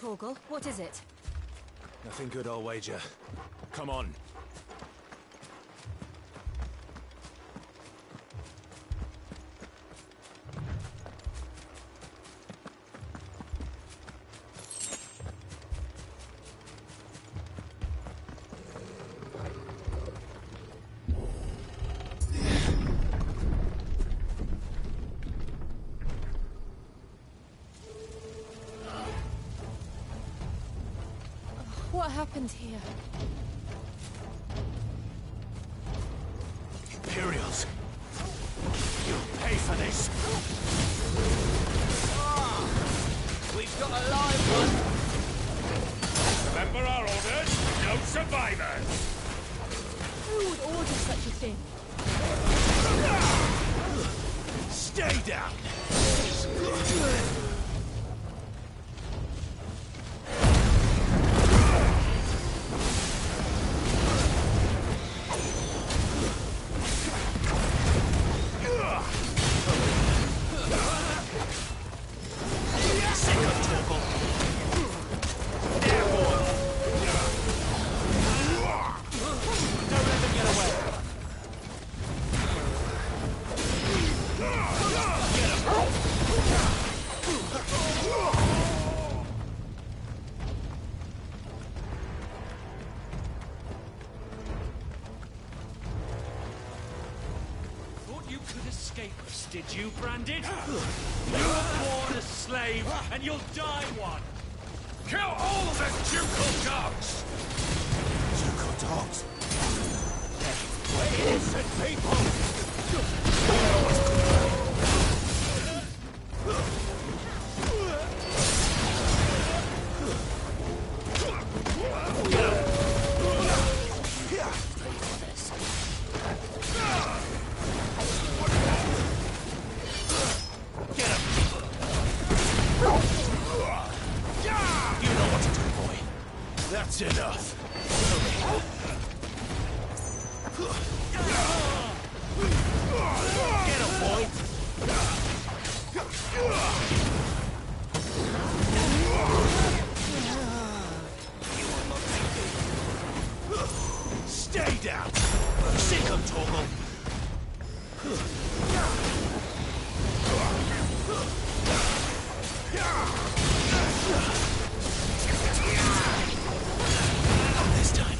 Torgal, what is it? Nothing good, I'll wager. Come on. What happened here? Imperials! You'll pay for this! We've got a live one! Remember our orders? No survivors! Who would order such a thing? Stay down! Did you, Branded? You were born a slave, and you'll die one! Kill all the ducal dogs! Ducal dogs? We're innocent people! That's enough. Get him, boy! Stay down! Sick him, Torgal! This time.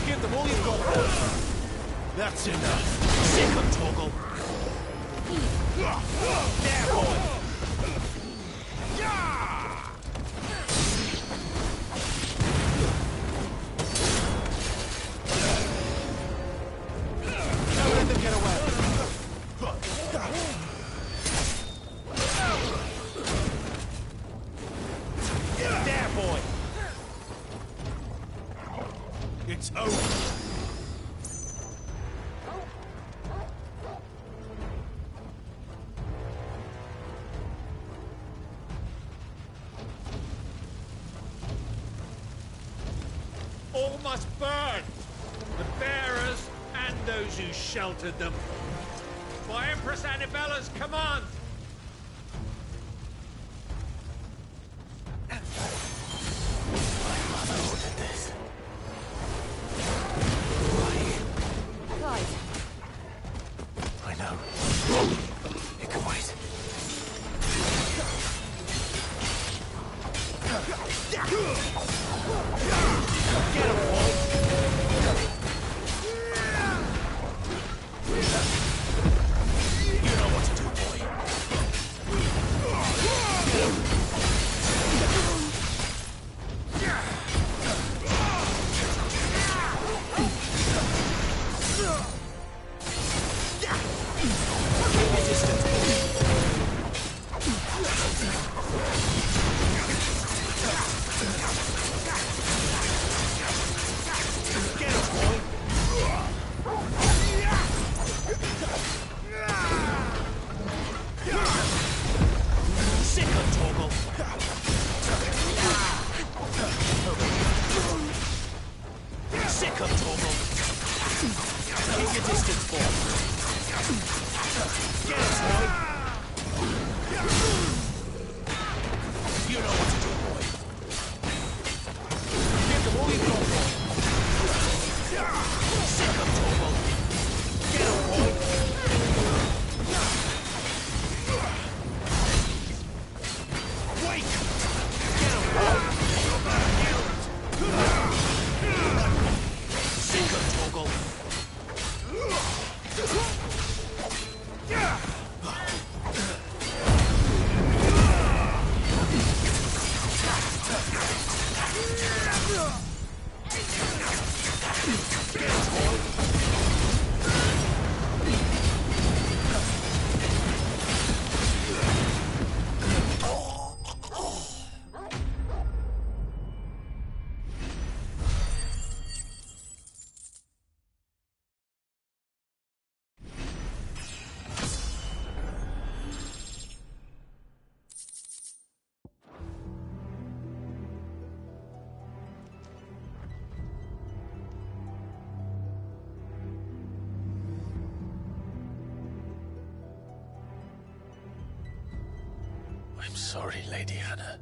Give them all you've got! That's enough. Sick him, Torgal. There, boy! Don't let them get away! There, boy! It's over. All must burn! The bearers and those who sheltered them. By Empress Annibella's command! My mother ordered this. Guys, I know. It can wait. Get him, boy! You know what to do, boy. This is sorry, Lady Hannah.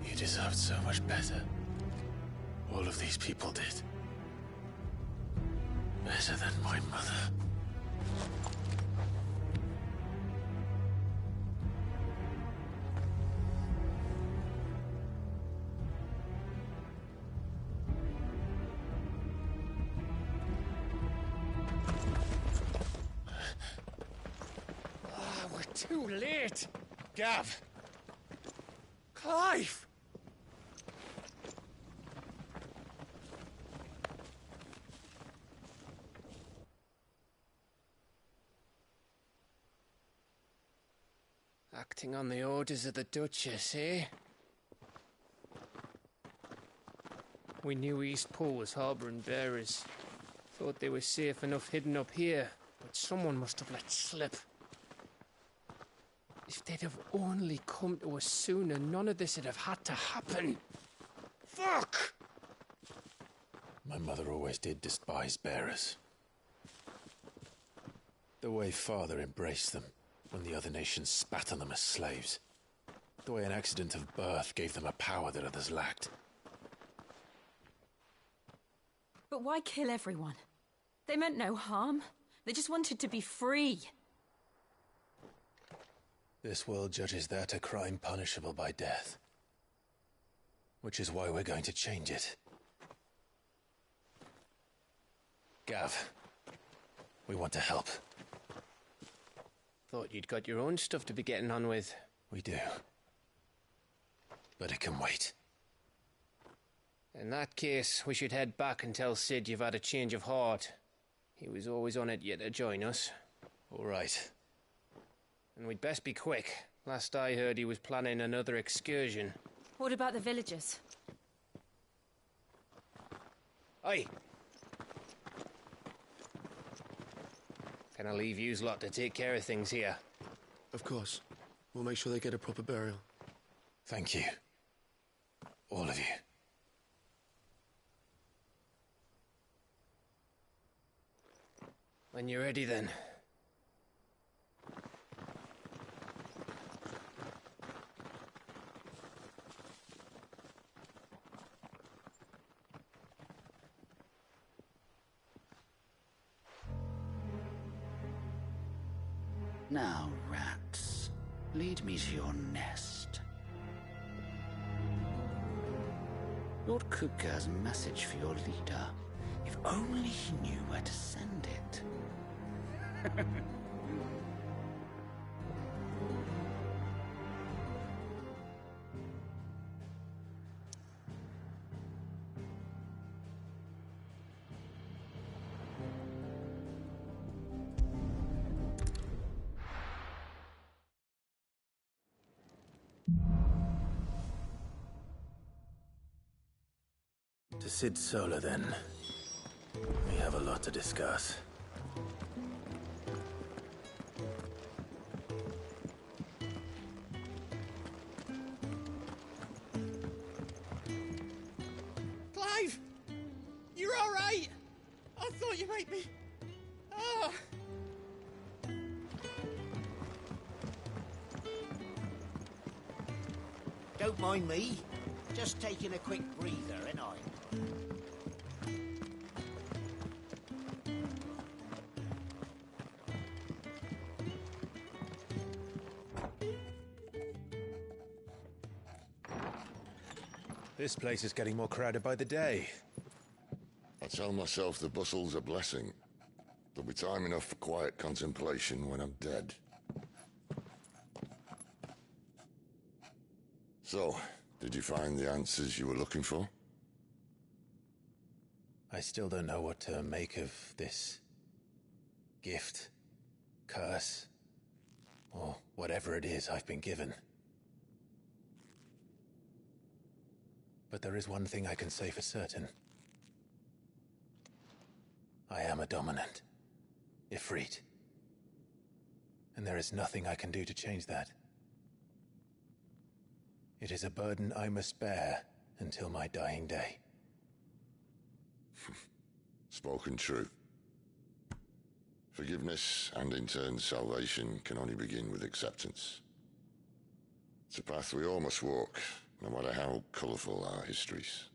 You deserved so much better. All of these people did. Better than my mother. We're too late. Gav! Clive! Acting on the orders of the Duchess, eh? We knew Eastpool was harbouring bearers. Thought they were safe enough hidden up here, but someone must have let slip. If they'd have only come to us sooner, none of this would have had to happen. Fuck! My mother always did despise bearers. The way Father embraced them when the other nations spat on them as slaves. The way an accident of birth gave them a power that others lacked. But why kill everyone? They meant no harm. They just wanted to be free. This world judges that a crime punishable by death. Which is why we're going to change it. Gav, we want to help. Thought you'd got your own stuff to be getting on with. We do. But it can wait. In that case, we should head back and tell Sid you've had a change of heart. He was always on it yet to join us. All right. And we'd best be quick. Last I heard, he was planning another excursion. What about the villagers? Aye. Can I leave yous lot to take care of things here? Of course. We'll make sure they get a proper burial. Thank you. All of you. When you're ready, then. Now, rats, lead me to your nest. Lord Kupka has a message for your leader. If only he knew where to send it. To Sid Solar, then. We have a lot to discuss. Clive! You're all right! I thought you might be... Oh! Don't mind me. Just taking a quick breather, ain't I? This place is getting more crowded by the day. I tell myself the bustle's a blessing. There'll be time enough for quiet contemplation when I'm dead. So, did you find the answers you were looking for? I still don't know what to make of this gift, curse, or whatever it is I've been given. But there is one thing I can say for certain. I am a dominant, Ifrit. And there is nothing I can do to change that. It is a burden I must bear until my dying day. Spoken true. Forgiveness and in turn salvation can only begin with acceptance. It's a path we all must walk, no matter how colourful our histories.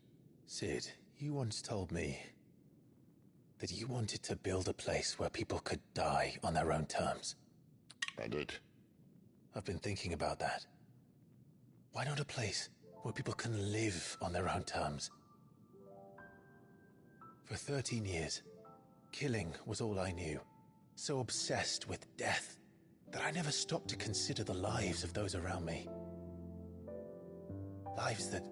Cid, you once told me that you wanted to build a place where people could die on their own terms. I did. I've been thinking about that. Why not a place where people can live on their own terms? For 13 years, killing was all I knew. So obsessed with death that I never stopped to consider the lives of those around me. Lives that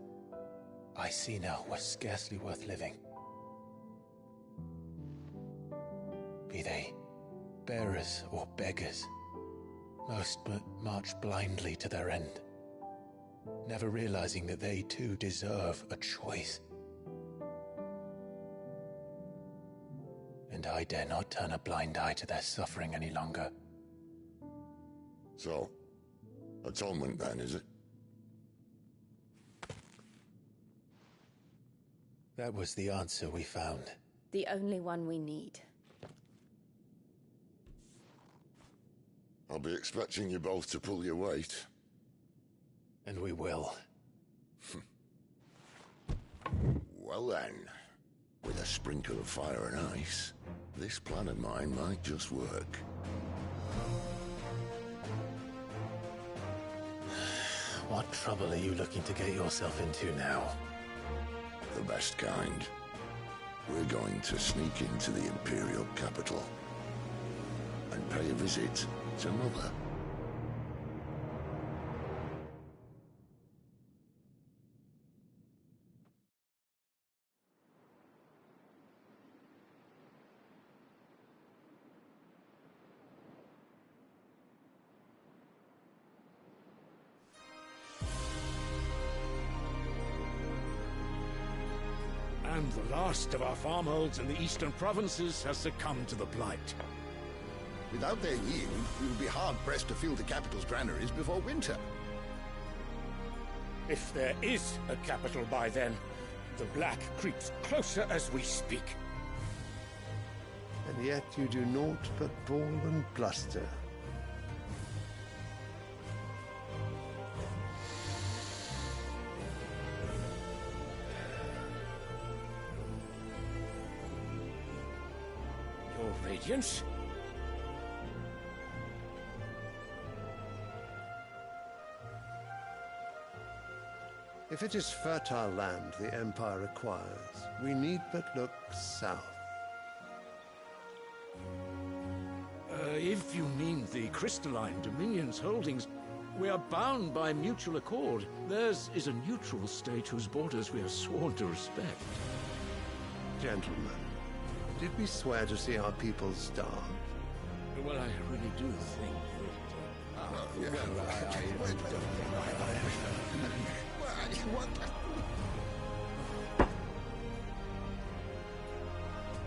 I see now were scarcely worth living. Be they bearers or beggars, most but march blindly to their end, never realizing that they too deserve a choice. And I dare not turn a blind eye to their suffering any longer. So, atonement then, is it? That was the answer we found. The only one we need. I'll be expecting you both to pull your weight. And we will. Well then, with a sprinkle of fire and ice, this plan of mine might just work. What trouble are you looking to get yourself into now? The best kind. We're going to sneak into the Imperial capital and pay a visit to Mother. And the last of our farmholds in the eastern provinces has succumbed to the blight. Without their yield, we will be hard-pressed to fill the capital's granaries before winter. If there is a capital by then, the Black creeps closer as we speak. And yet you do naught but bawl and bluster. Your Radiance? If it is fertile land the Empire acquires, we need but look south. If you mean the Crystalline Dominion's holdings, we are bound by mutual accord. Theirs is a neutral state whose borders we are sworn to respect. Gentlemen, did we swear to see our people starve? Well, I really do think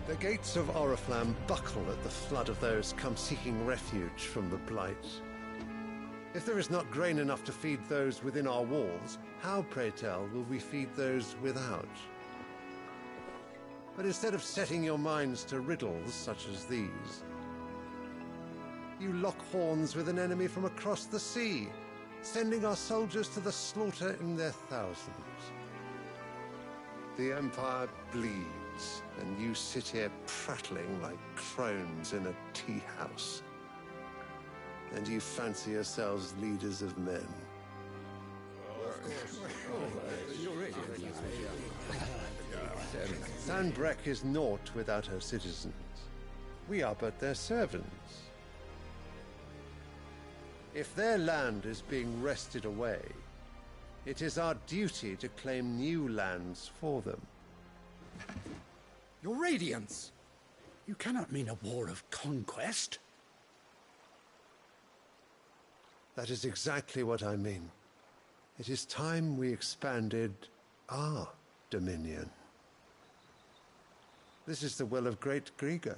The gates of Oriflamme buckle at the flood of those come seeking refuge from the Blight. If there is not grain enough to feed those within our walls, how, pray tell, will we feed those without? But instead of setting your minds to riddles such as these, you lock horns with an enemy from across the sea, sending our soldiers to the slaughter in their thousands. The Empire bleeds, and you sit here prattling like crones in a tea house. And you fancy yourselves leaders of men. Sanbreque is naught without her citizens. We are but their servants. If their land is being wrested away, it is our duty to claim new lands for them. Your Radiance! You cannot mean a war of conquest. That is exactly what I mean. It is time we expanded our dominion. This is the will of great Griga.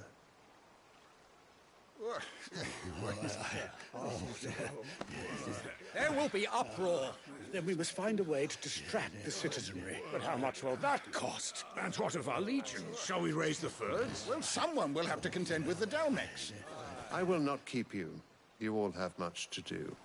There will be uproar. Then we must find a way to distract the citizenry. But how much will that cost? And what of our legions? Shall we raise the furs? Well, someone will have to contend with the Dalmex. I will not keep you. You all have much to do.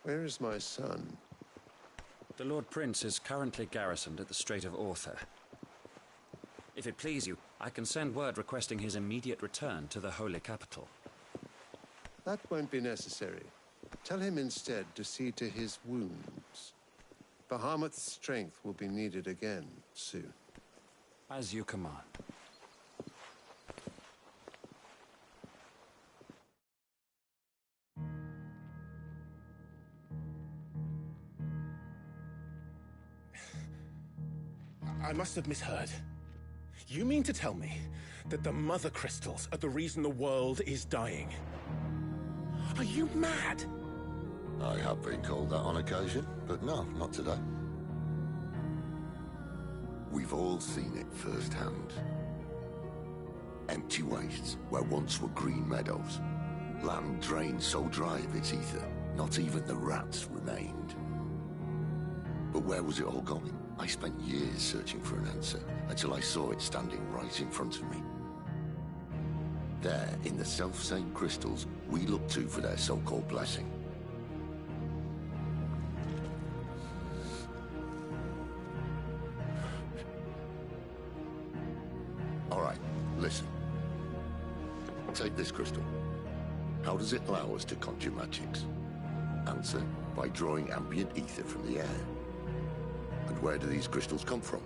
Where is my son? The Lord Prince is currently garrisoned at the Strait of Arthur. If it please you, I can send word requesting his immediate return to the Holy Capital. That won't be necessary. Tell him instead to see to his wounds. Bahamut's strength will be needed again soon. As you command. I must have misheard. You mean to tell me that the Mother Crystals are the reason the world is dying? Are you mad? I have been called that on occasion, but no, not today. We've all seen it firsthand. Empty wastes where once were green meadows. Land drained so dry of its ether, not even the rats remained. But where was it all going? I spent years searching for an answer, until I saw it standing right in front of me. There, in the self-same crystals we look to for their so-called blessing. All right, listen. Take this crystal. How does it allow us to conjure magics? Answer, by drawing ambient ether from the air. And where do these crystals come from?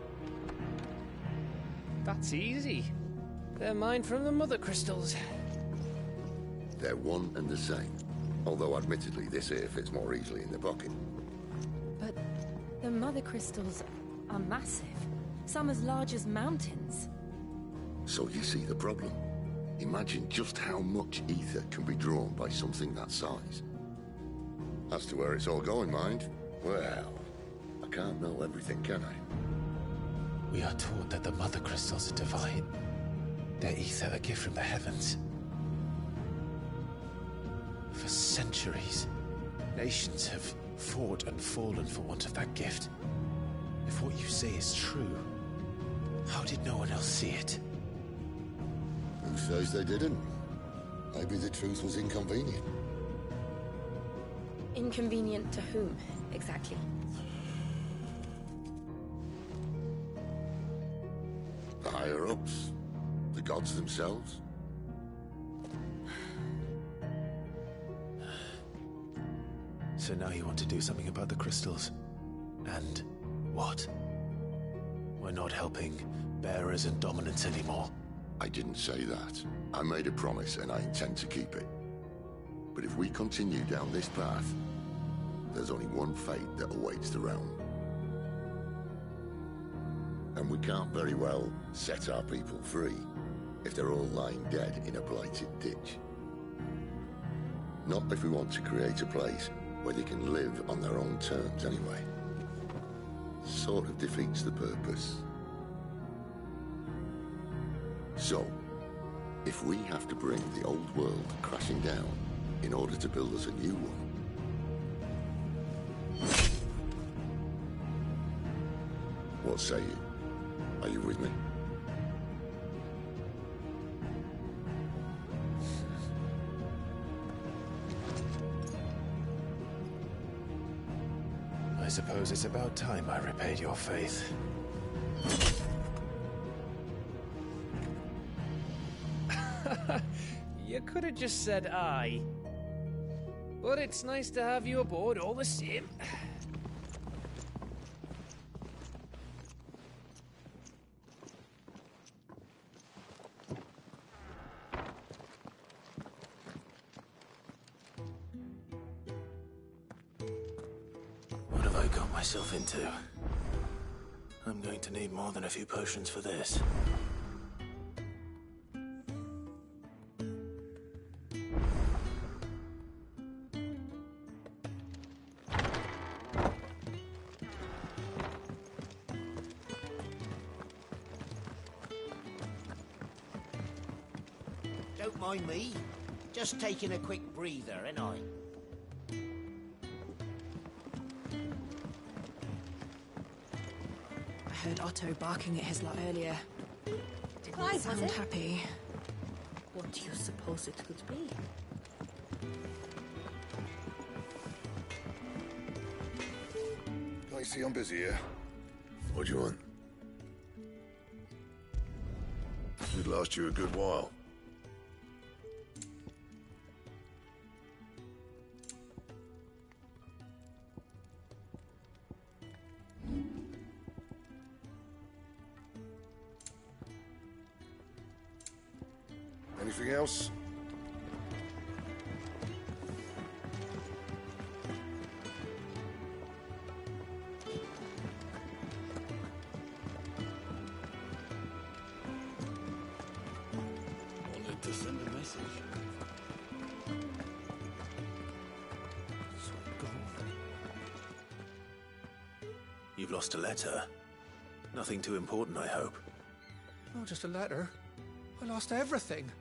That's easy. They're mined from the Mother Crystals. They're one and the same. Although admittedly this here fits more easily in the pocket. But the Mother Crystals are massive. Some as large as mountains. So you see the problem. Imagine just how much ether can be drawn by something that size. As to where it's all going, mind, well, I can't know everything, can I? We are taught that the Mother Crystals are divine. Their ether a gift from the heavens. For centuries, nations have fought and fallen for want of that gift. If what you say is true, how did no one else see it? Who says they didn't? Maybe the truth was inconvenient. Inconvenient to whom, exactly? The higher-ups? The gods themselves? So now you want to do something about the crystals? And what? We're not helping bearers and dominants anymore. I didn't say that. I made a promise and I intend to keep it. But if we continue down this path, there's only one fate that awaits the realm. And we can't very well set our people free if they're all lying dead in a blighted ditch. Not if we want to create a place where they can live on their own terms anyway. Sort of defeats the purpose. So, if we have to bring the old world crashing down in order to build us a new one, what say you? Are you with me? I suppose it's about time I repaid your faith. You could have just said aye. But it's nice to have you aboard all the same. What have I got myself into? I'm going to need more than a few potions for this. Don't mind me. Just taking a quick breather, ain't I? I heard Otto barking at his lot earlier. Didn't Clive, was sound it? happy. What do you suppose it could be? I see I'm busy here. What do you want? Should last you a good while. Anything else? Wanted to send a message. So gone. You've lost a letter. Nothing too important, I hope. Not just a letter. I lost everything.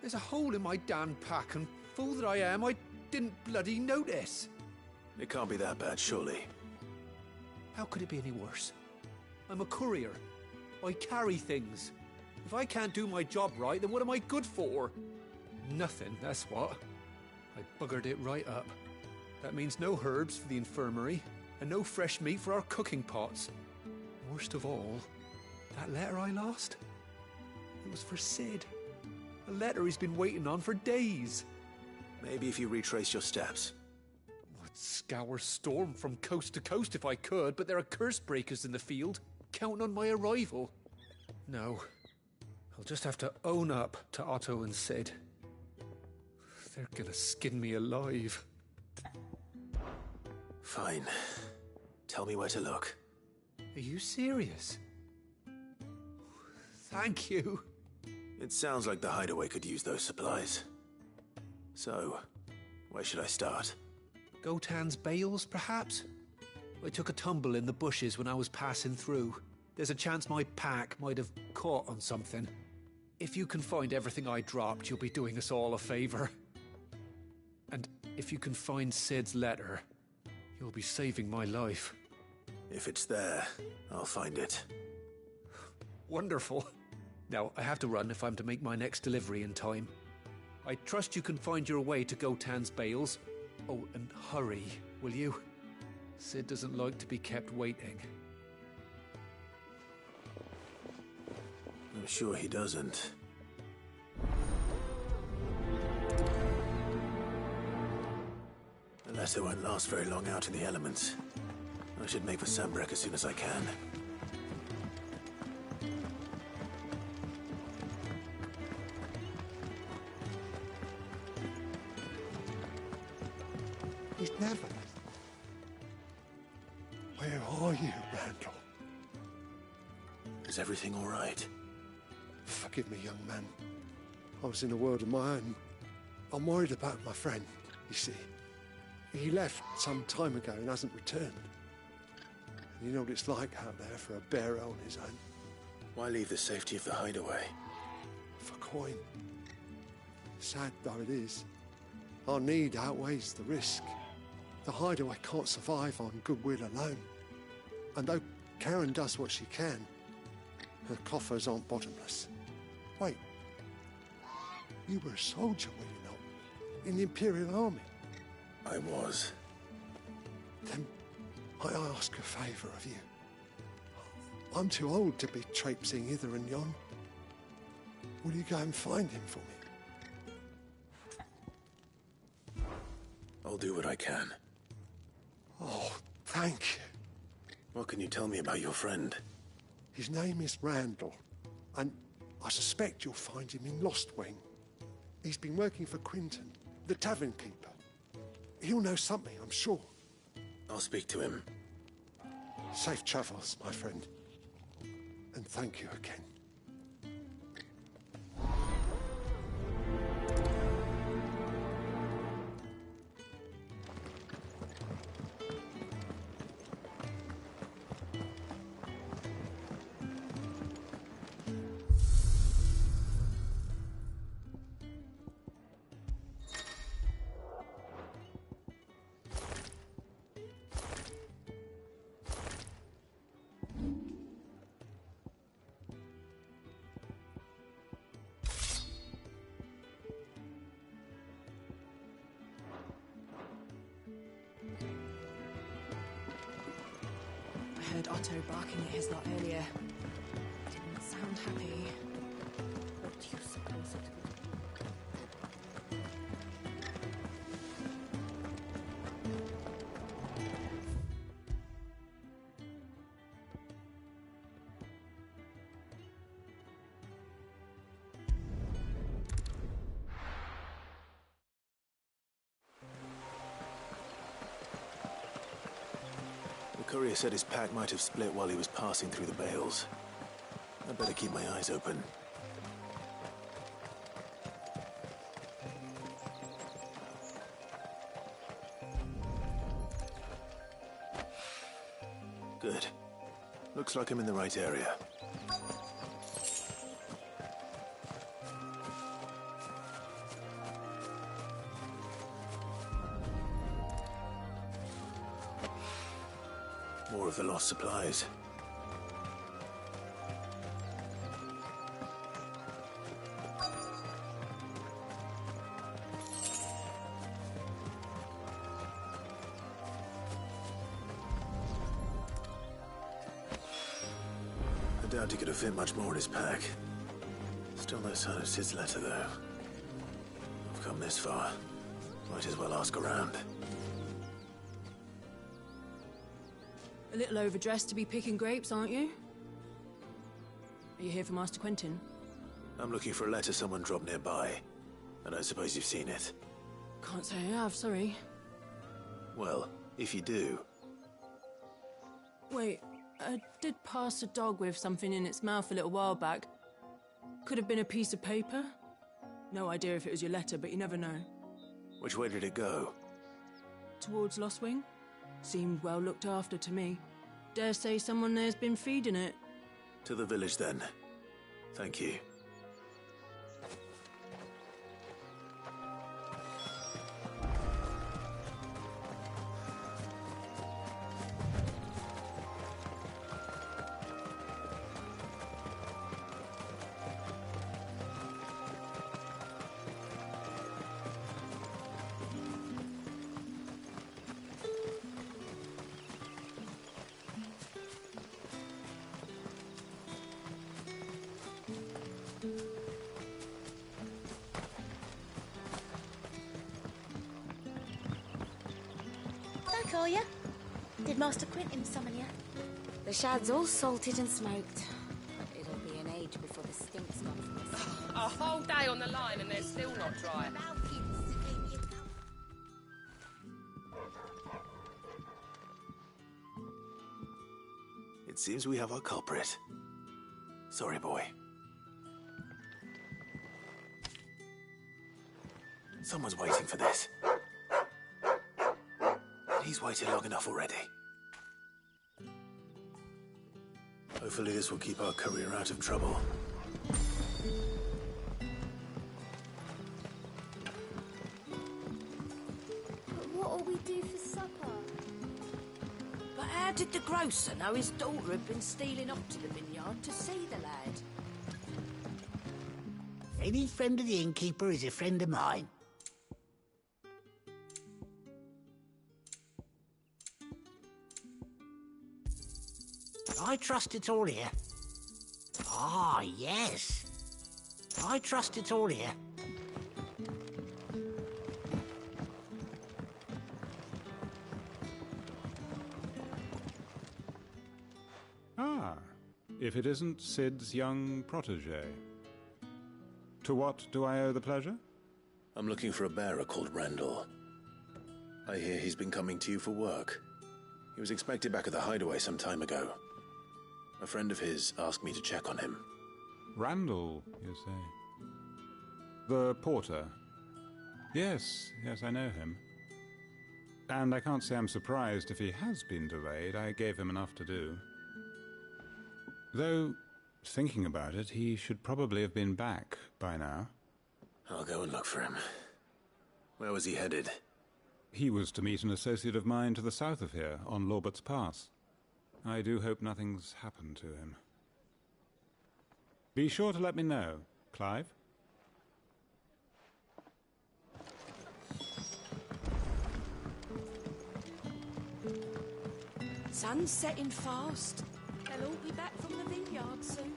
There's a hole in my damn pack, and fool that I am, I didn't bloody notice. It can't be that bad, surely. How could it be any worse? I'm a courier. I carry things. If I can't do my job right, then what am I good for? Nothing, that's what. I buggered it right up. That means no herbs for the infirmary, and no fresh meat for our cooking pots. Worst of all, that letter I lost? It was for Sid. A letter he's been waiting on for days. Maybe if you retrace your steps. I'd scour Storm from coast to coast if I could, but there are curse breakers in the field, counting on my arrival. No. I'll just have to own up to Otto and Sid. They're gonna skin me alive. Fine. Tell me where to look. Are you serious? Thank you. It sounds like the hideaway could use those supplies. So, where should I start? Gotan's bales, perhaps? I took a tumble in the bushes when I was passing through. There's a chance my pack might have caught on something. If you can find everything I dropped, you'll be doing us all a favor. And if you can find Sid's letter, you'll be saving my life. If it's there, I'll find it. Wonderful. Now, I have to run if I'm to make my next delivery in time. I trust you can find your way to Gotan's bales. Oh, and hurry, will you? Sid doesn't like to be kept waiting. I'm sure he doesn't. The letter won't last very long out in the elements. I should make for Sanbreque as soon as I can. He's never. Where are you, Randall? Is everything all right? Forgive me, young man. I was in a world of my own. I'm worried about my friend, you see. He left some time ago and hasn't returned. And you know what it's like out there for a bearer on his own. Why leave the safety of the hideaway? For coin. Sad though it is, our need outweighs the risk. The hideaway can't survive on goodwill alone. And though Karen does what she can, her coffers aren't bottomless. Wait, you were a soldier, were you not? In the Imperial Army? I was. Then I ask a favour of you. I'm too old to be traipsing hither and yon. Will you go and find him for me? I'll do what I can. Oh, thank you. What can you tell me about your friend? His name is Randall, and I suspect you'll find him in Lostwing. He's been working for Quinton, the tavern keeper. He'll know something, I'm sure. I'll speak to him. Safe travels, my friend. And thank you again. I heard Otto barking at his lot earlier. Didn't sound happy. What do you suppose it would be? The courier said his pack might have split while he was passing through the bales. I'd better keep my eyes open. Good. Looks like I'm in the right area. More of the lost supplies. I doubt he could have fit much more in his pack. Still no sign of Sid's letter, though. I've come this far. Might as well ask around. A little overdressed to be picking grapes, aren't you? Are you here for Master Quentin? I'm looking for a letter someone dropped nearby. I don't suppose you've seen it. Can't say I have, sorry. Well, if you do... Wait, I did pass a dog with something in its mouth a little while back. Could have been a piece of paper. No idea if it was your letter, but you never know. Which way did it go? Towards Lostwing? Seemed well looked after to me. Dare say someone there's been feeding it. To the village, then. Thank you. Back, are ya? Did Master Quentin summon ya? The shad's all salted and smoked. But it'll be an age before the stink's gone from the sun. A whole day on the line and they're still not dry. It seems we have our culprit. Sorry, boy. Someone's waiting for this. He's waited long enough already. Hopefully this will keep our courier out of trouble. But what'll we do for supper? But how did the grocer know his daughter had been stealing off to the vineyard to see the lad? Any friend of the innkeeper is a friend of mine. I trust it's all here. Ah, yes. I trust it's all here. Ah, if it isn't Sid's young protege. To what do I owe the pleasure? I'm looking for a bearer called Randall. I hear he's been coming to you for work. He was expected back at the hideaway some time ago. A friend of his asked me to check on him. Randall, you say? The porter? Yes, I know him. And I can't say I'm surprised if he has been delayed. I gave him enough to do. Though, thinking about it, he should probably have been back by now. I'll go and look for him. Where was he headed? He was to meet an associate of mine to the south of here, on Lorbert's Pass. I do hope nothing's happened to him. Be sure to let me know, Clive. Sun's setting fast. They'll all be back from the vineyard soon.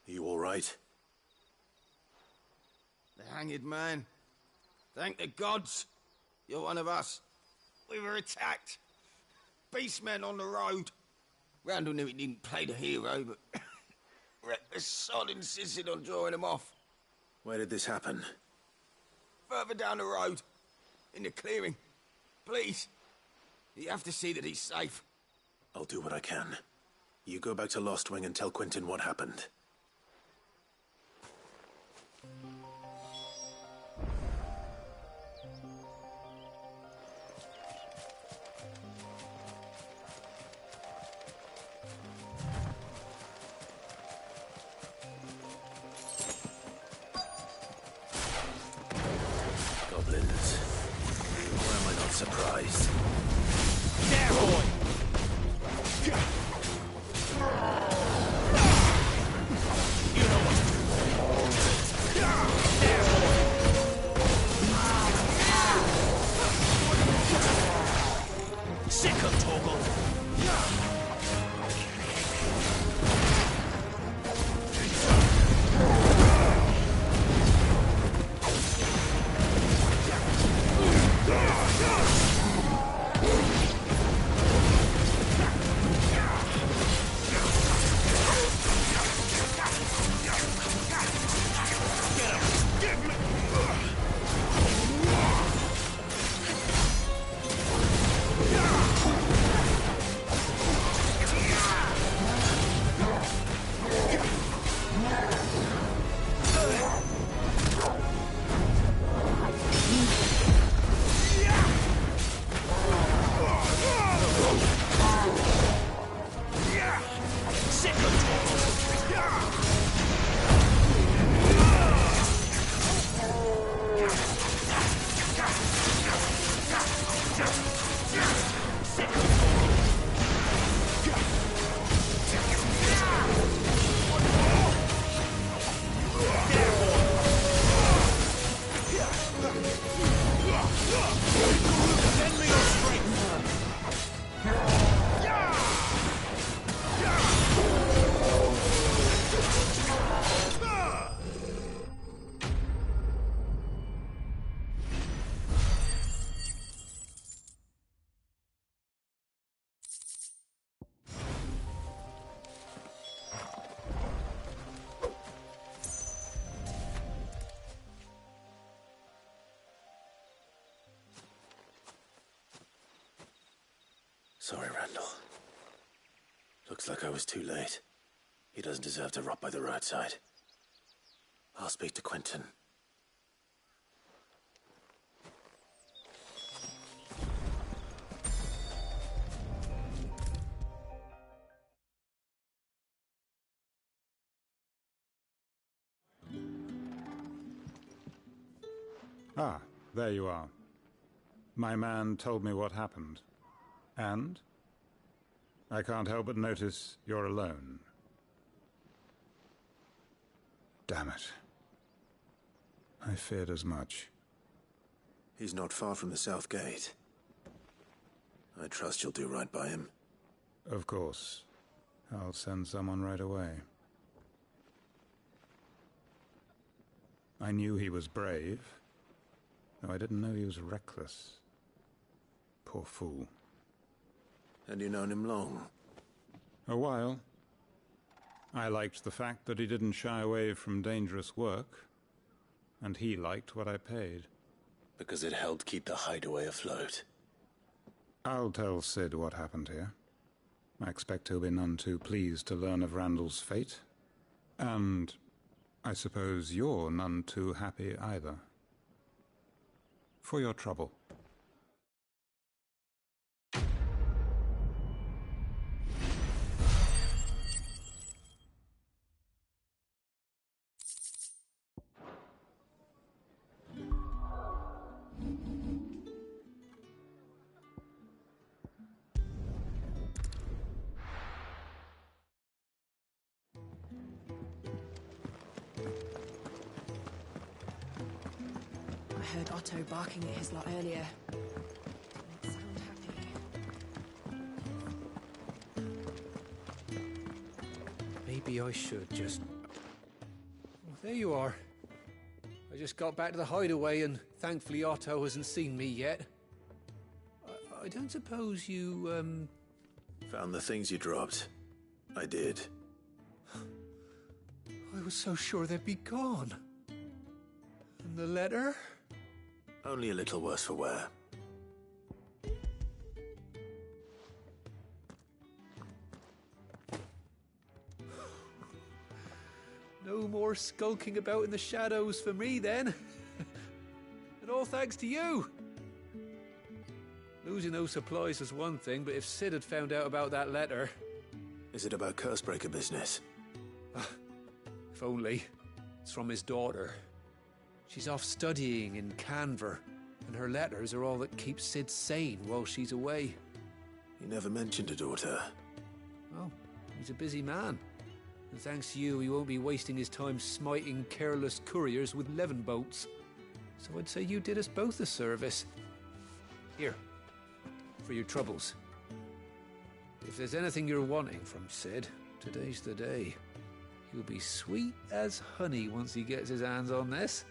You all right? The hanged man. Thank the gods. You're one of us. We were attacked. Beastmen on the road. Randall knew he didn't play the hero, but reckless sod insisted on drawing him off. Where did this happen? Further down the road. In the clearing. Please. You have to see that he's safe. I'll do what I can. You go back to Lost Wing and tell Quentin what happened. Goblins. Why am I not surprised? There, boy! Sick of Torgal! Sorry, Randall. Looks like I was too late. He doesn't deserve to rot by the roadside. I'll speak to Quentin. Ah, there you are. My man told me what happened. And? I can't help but notice you're alone. Damn it. I feared as much. He's not far from the South Gate. I trust you'll do right by him. Of course. I'll send someone right away. I knew he was brave, though I didn't know he was reckless. Poor fool. And you known him long? A while. I liked the fact that he didn't shy away from dangerous work, and he liked what I paid. Because it helped keep the hideaway afloat. I'll tell Sid what happened here. I expect he'll be none too pleased to learn of Randall's fate. And I suppose you're none too happy either. For your trouble. I heard Otto barking at his lot earlier. Didn't sound happy. Maybe I should just... Oh, there you are. I just got back to the hideaway and thankfully Otto hasn't seen me yet. I don't suppose you, Found the things you dropped. I did. I was so sure they'd be gone. And the letter? Only a little worse for wear. No more skulking about in the shadows for me, then. And all thanks to you. Losing those supplies was one thing, but if Sid had found out about that letter... Is it about Cursebreaker business? If only. It's from his daughter. She's off studying in Canver, and her letters are all that keeps Sid sane while she's away. He never mentioned a daughter. Oh, he's a busy man. And thanks to you, he won't be wasting his time smiting careless couriers with levin boats. So I'd say you did us both a service. Here, for your troubles. If there's anything you're wanting from Sid, today's the day. He'll be sweet as honey once he gets his hands on this.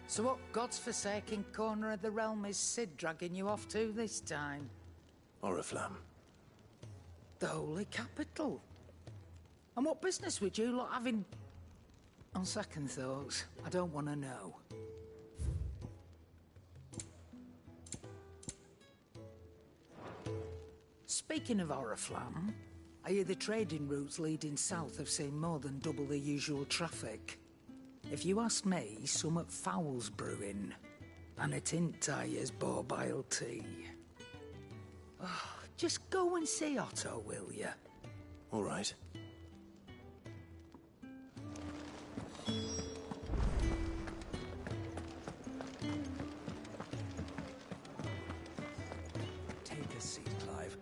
So what god's-forsaken corner of the realm is Sid dragging you off to this time? Oriflamme. The Holy Capital. And what business would you lot have in... On second thoughts, I don't want to know. Speaking of Oriflamme, I hear the trading routes leading south have seen more than double the usual traffic. If you ask me, summat foul's brewing, and it ain't Tyre's borbile tea. Oh, just go and see Otto, will you? All right. Take a seat, Clive.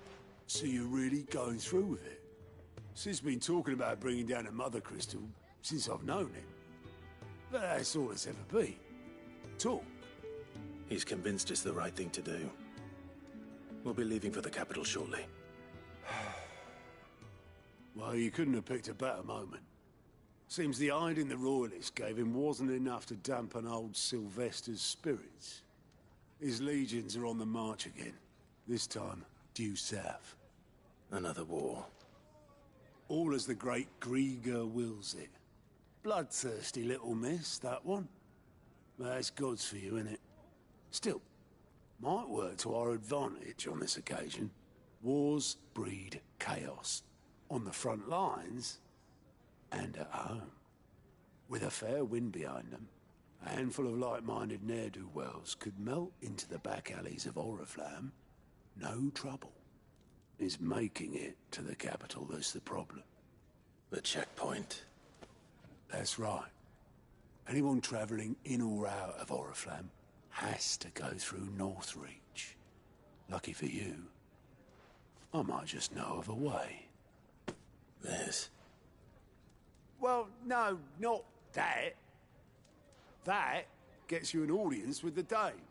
So you're really going through with it? Sid's been talking about bringing down a Mother Crystal since I've known him. But that's all it's ever been. Talk. He's convinced it's the right thing to do. We'll be leaving for the capital shortly. Well, you couldn't have picked a better moment. Seems the hiding the Royalists gave him wasn't enough to dampen old Sylvester's spirits. His legions are on the march again. This time, due south. Another war. All as the great Grieger wills it. Bloodthirsty little miss, that one. But that's God's for you, innit? Still, might work to our advantage on this occasion. Wars breed chaos. On the front lines, and at home. With a fair wind behind them, a handful of like-minded ne'er-do-wells could melt into the back alleys of Oriflamme. No trouble. It's making it to the capital that's the problem. The checkpoint. That's right. Anyone travelling in or out of Oriflamme has to go through Northreach. Lucky for you, I might just know of a way. This? Well, no, not that. That gets you an audience with the Dame.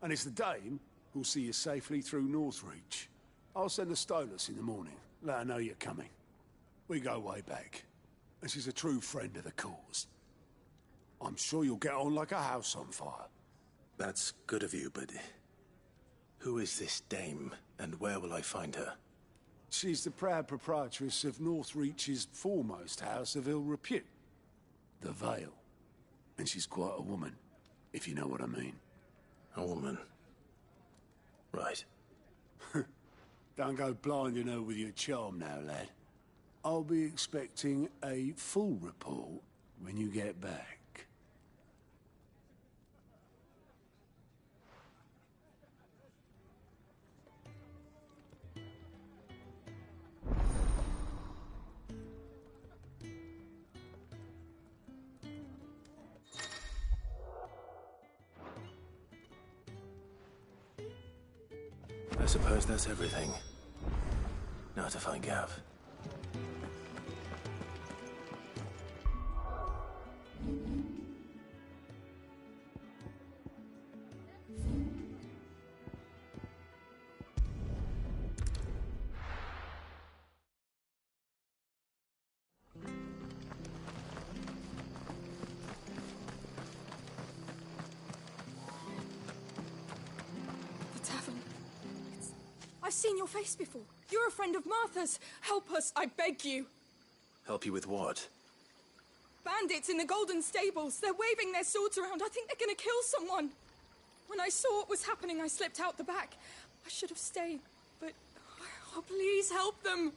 And it's the Dame who'll see you safely through Northreach. I'll send the Stolas in the morning. Let her know you're coming. We go way back. And she's a true friend of the cause. I'm sure you'll get on like a house on fire. That's good of you, but who is this dame, and where will I find her? She's the proud proprietress of Northreach's foremost house of ill repute, the Vale. And she's quite a woman, if you know what I mean. A woman? Right. Don't go blinding her with your charm now, lad. I'll be expecting a full report when you get back. I suppose that's everything. Now to find Gav. I've seen your face before. You're a friend of Martha's. Help us, I beg you. Help you with what? Bandits in the Golden Stables. They're waving their swords around. I think they're gonna kill someone. When I saw what was happening, I slipped out the back. I should have stayed, but... Oh, please help them.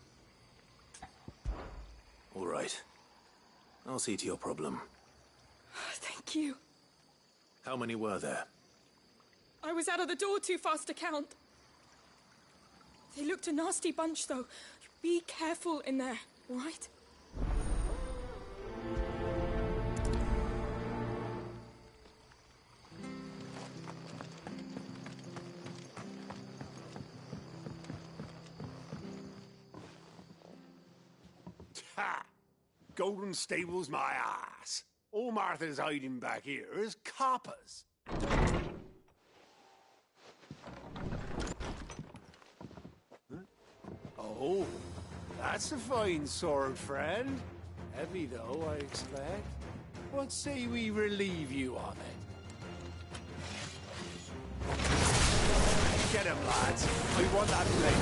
All right. I'll see to your problem. Thank you. How many were there? I was out of the door too fast to count. They looked a nasty bunch, though. Be careful in there, all right? Ha! Golden Stables, my ass. All Martha's hiding back here is coppers. Oh, that's a fine sword, friend. Heavy, though, I expect. What say we relieve you of it? Get him, lads. I want that blade.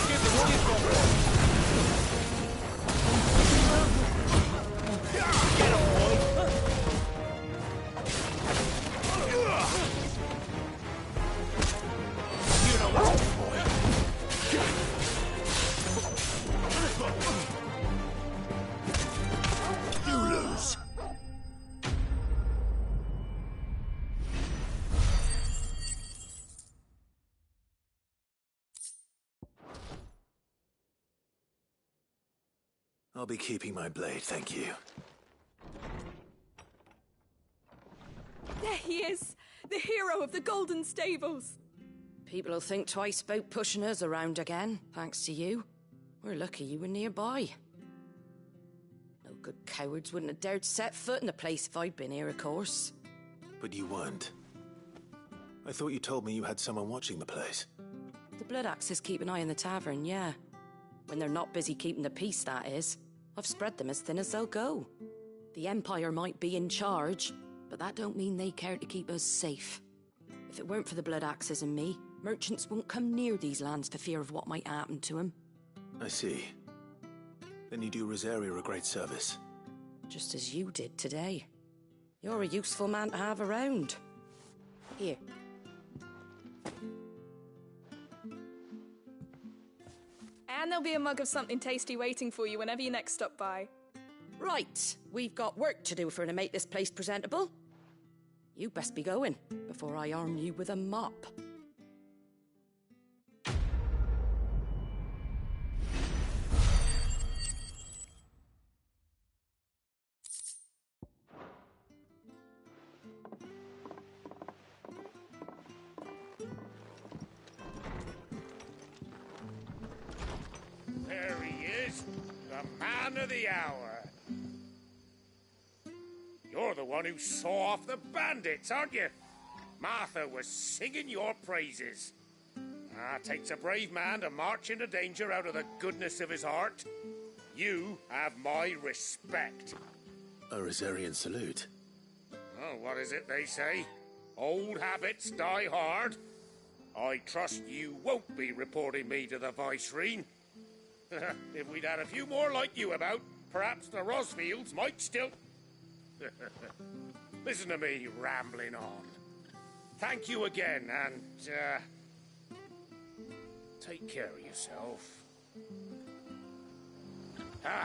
Give the roll, get him, boy. You know what's up, boy. You lose. I'll be keeping my blade, thank you. There he is, the hero of the Golden Stables. People will think twice about pushing us around again, thanks to you. We're lucky you were nearby. No good cowards wouldn't have dared set foot in the place if I'd been here, of course. But you weren't. I thought you told me you had someone watching the place. The Blood Axes keep an eye on the tavern, yeah. When they're not busy keeping the peace, that is. I've spread them as thin as they'll go. The Empire might be in charge, but that don't mean they care to keep us safe. If it weren't for the blood axes and me, merchants wouldn't come near these lands for fear of what might happen to them. I see. Then you do Rosaria a great service. Just as you did today. You're a useful man to have around. Here. And there'll be a mug of something tasty waiting for you whenever you next stop by. Right, we've got work to do for to make this place presentable. You best be going, before I arm you with a mop. There he is, the man of the hour. You're the one who saw off the bandits, aren't you? Martha was singing your praises. Takes a brave man to march into danger out of the goodness of his heart. You have my respect. A Rosarian salute. Oh, what is it they say? Old habits die hard. I trust you won't be reporting me to the Viceroy. If we'd had a few more like you about, perhaps the Rosfields might still... Listen to me rambling on. Thank you again, and, take care of yourself.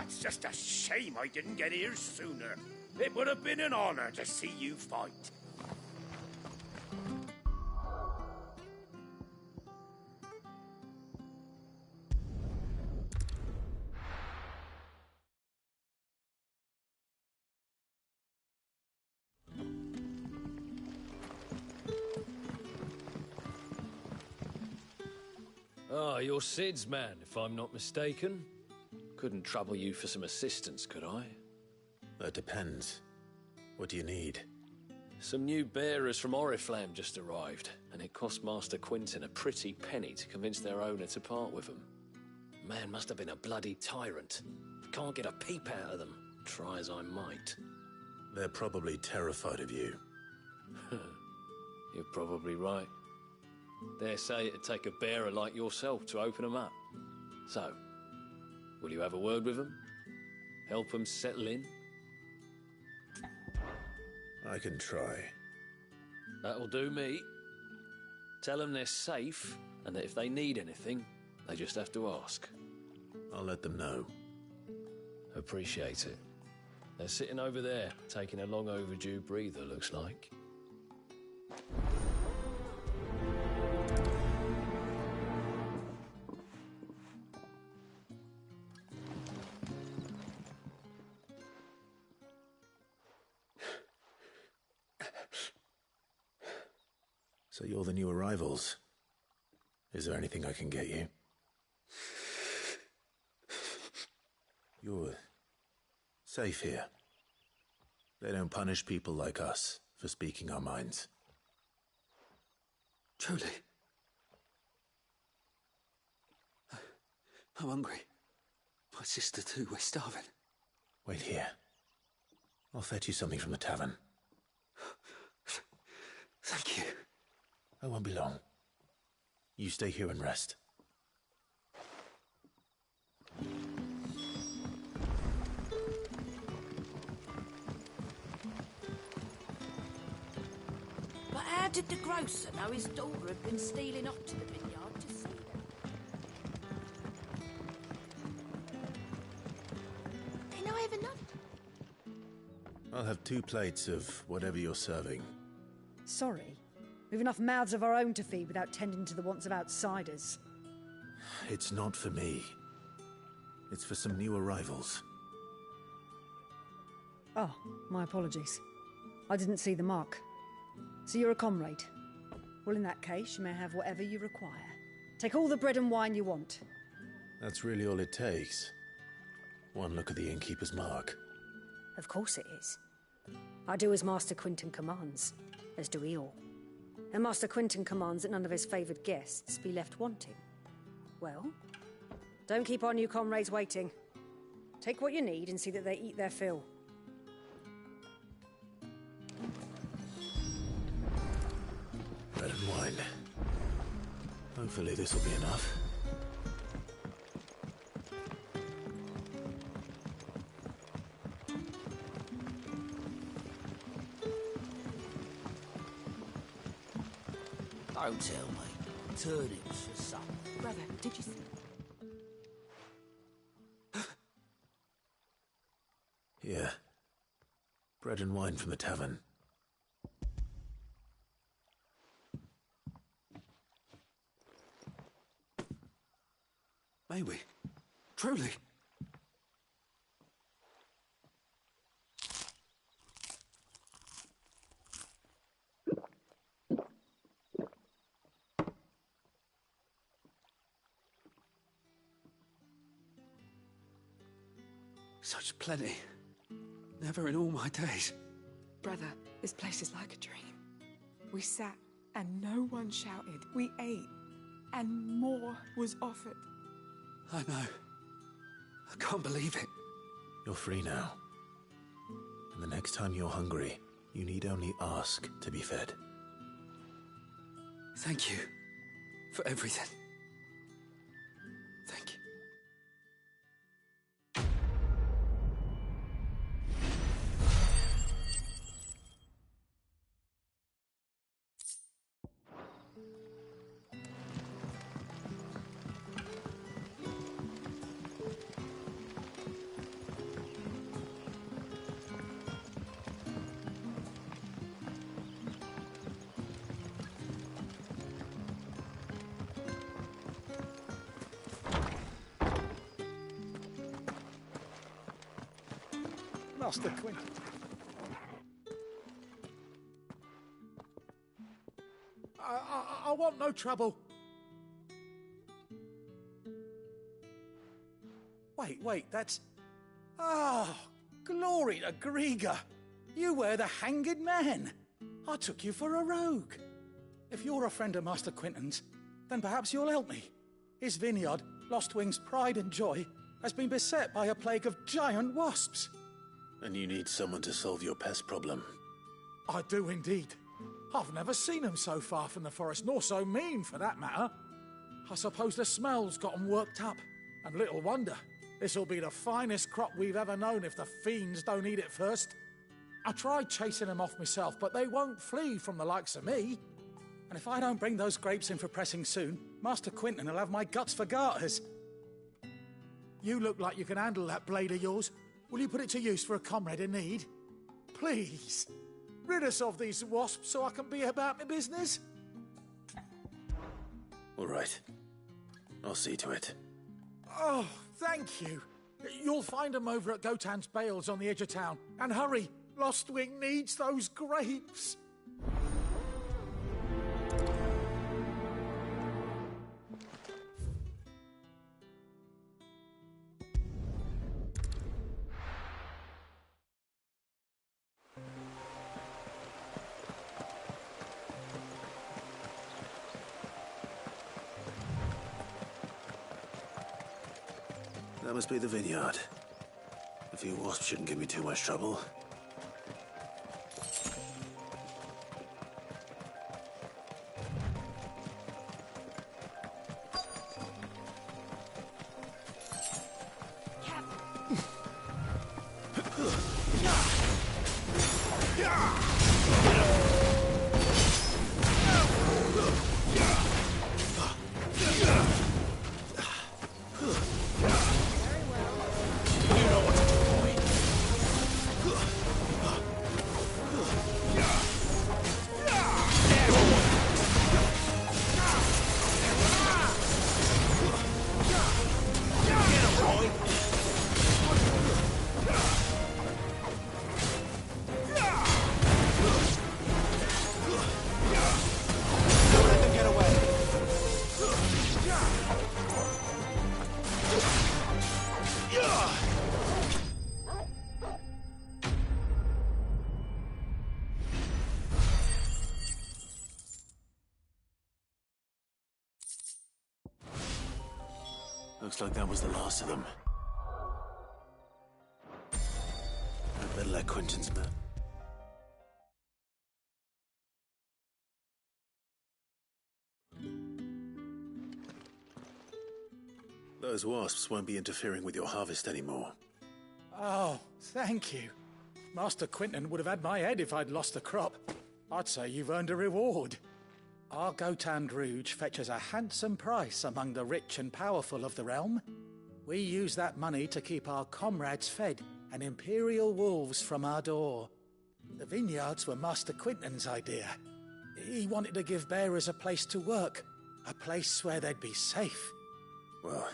It's just a shame I didn't get here sooner. It would have been an honor to see you fight. Ah, you're Sid's man, if I'm not mistaken. Couldn't trouble you for some assistance, could I? That depends. What do you need? Some new bearers from Oriflamme just arrived, and it cost Master Quinton a pretty penny to convince their owner to part with them. Man must have been a bloody tyrant. Can't get a peep out of them, try as I might. They're probably terrified of you. You're probably right. Dare say it'd take a bearer like yourself to open them up. So, will you have a word with them? Help them settle in? I can try. That'll do me. Tell them they're safe, and that if they need anything, they just have to ask. I'll let them know. Appreciate it. They're sitting over there, taking a long overdue breather, looks like. So you're the new arrivals. Is there anything I can get you? You're safe here. They don't punish people like us for speaking our minds. Truly. I'm hungry. My sister too, we're starving. Wait here. I'll fetch you something from the tavern. Thank you. I won't be long. You stay here and rest. But how did the grocer know his daughter had been stealing off to the vineyard to see them? Can I have another? I'll have 2 plates of whatever you're serving. Sorry. We've enough mouths of our own to feed without tending to the wants of outsiders. It's not for me. It's for some new arrivals. Oh, my apologies. I didn't see the mark. So you're a comrade. Well, in that case, you may have whatever you require. Take all the bread and wine you want. That's really all it takes. One look at the innkeeper's mark. Of course it is. I do as Master Quinton commands, as do we all. And Master Quinton commands that none of his favoured guests be left wanting. Well, don't keep our new comrades waiting. Take what you need and see that they eat their fill. wine. Hopefully this will be enough. Don't tell me. Turnips for supper. Brother, did you see? Here. Bread and wine from the tavern. May we? Truly? Such plenty. Never in all my days. Brother, this place is like a dream. We sat and no one shouted. We ate and more was offered. I know. I can't believe it. You're free now. And the next time you're hungry, you need only ask to be fed. Thank you for everything. Thank you. Master Quinton. I want no trouble. Wait, that's... Oh, glory to Grieger. You were the hanged man. I took you for a rogue. If you're a friend of Master Quinton's, then perhaps you'll help me. His vineyard, Lostwing's pride and joy, has been beset by a plague of giant wasps. And you need someone to solve your pest problem. I do indeed. I've never seen them so far from the forest, nor so mean, for that matter. I suppose the smell's got them worked up. And little wonder. This'll be the finest crop we've ever known if the fiends don't eat it first. I tried chasing them off myself, but they won't flee from the likes of me. And if I don't bring those grapes in for pressing soon, Master Quinton will have my guts for garters. You look like you can handle that blade of yours. Will you put it to use for a comrade in need? Please, rid us of these wasps so I can be about my business. All right. I'll see to it. Oh, thank you. You'll find them over at Gotan's Bales on the edge of town. And hurry, Lostwing needs those grapes. That must be the vineyard. A few wasps shouldn't give me too much trouble. Looks like that was the last of them. I'd better let Quinton's men. Those wasps won't be interfering with your harvest anymore. Oh, thank you. Master Quinton would have had my head if I'd lost the crop. I'd say you've earned a reward. Our Gotand Rouge fetches a handsome price among the rich and powerful of the realm. We use that money to keep our comrades fed and imperial wolves from our door. The vineyards were Master Quinton's idea. He wanted to give bearers a place to work, a place where they'd be safe. Well,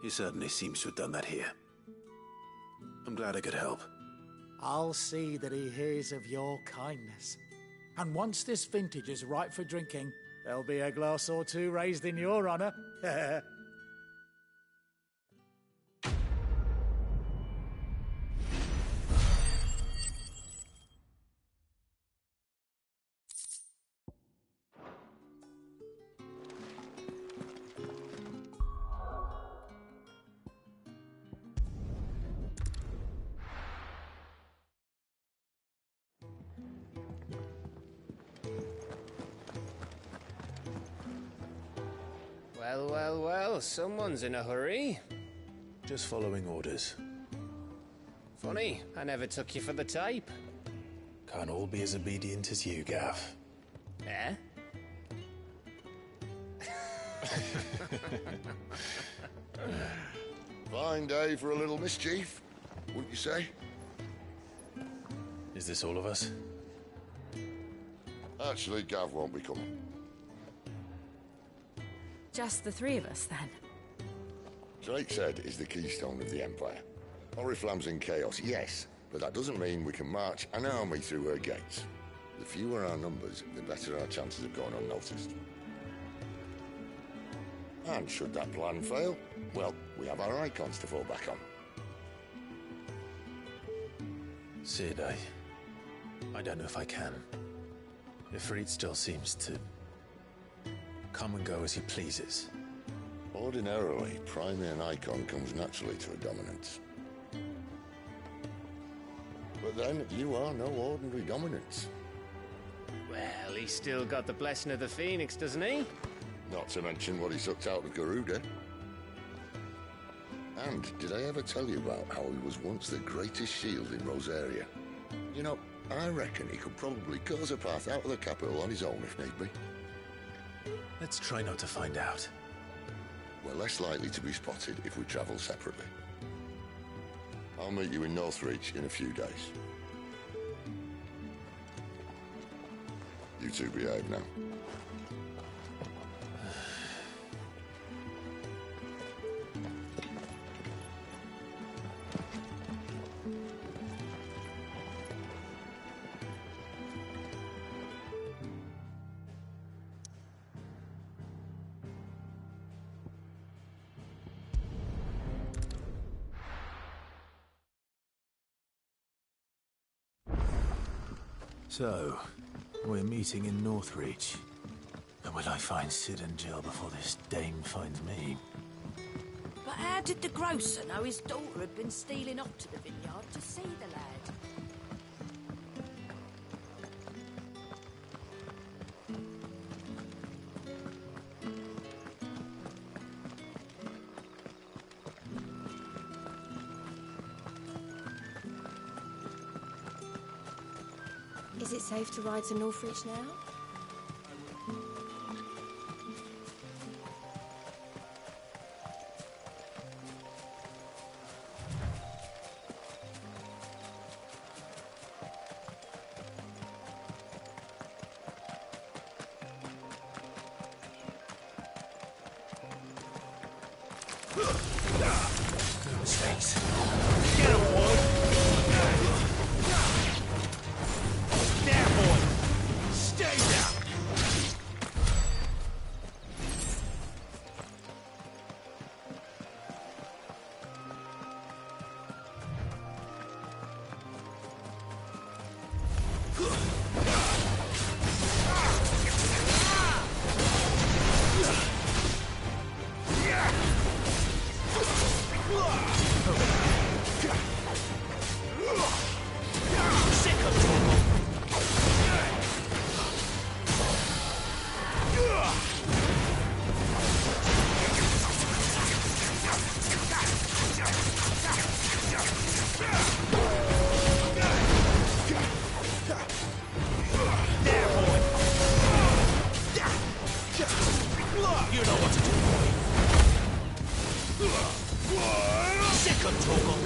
he certainly seems to have done that here. I'm glad I could help. I'll see that he hears of your kindness. And once this vintage is ripe for drinking, there'll be a glass or two raised in your honor. Well, well, well, someone's in a hurry. Just following orders. Funny, I never took you for the type. Can't all be as obedient as you, Gaff. Eh? Fine day for a little mischief, wouldn't you say? Is this all of us? Actually, Gav won't be coming. Just the three of us, then? Drakeshead is the keystone of the Empire. Oriflamme's in chaos, yes, but that doesn't mean we can march an army through her gates. The fewer our numbers, the better our chances of going unnoticed. And should that plan fail, well, we have our icons to fall back on. Sid, I don't know if I can. Ifrit still seems to come and go as he pleases. Ordinarily, priming an icon comes naturally to a dominance. But then, you are no ordinary dominance. Well, he's still got the blessing of the Phoenix, doesn't he? Not to mention what he sucked out of Garuda. And did I ever tell you about how he was once the greatest shield in Rosaria? You know, I reckon he could probably cause a path out of the capital on his own if need be. Let's try not to find out. We're less likely to be spotted if we travel separately. I'll meet you in Northreach in a few days. You two behave now. So, we're meeting in Northreach. And will I find Sid and Jill before this dame finds me? But how did the grocer know his daughter had been stealing up to the vineyard to see the lad? Is it safe to ride to Northreach now? No mistakes. Get him, boy! There, boy! Stay down! You know what to do, boy. Sick of Torgal.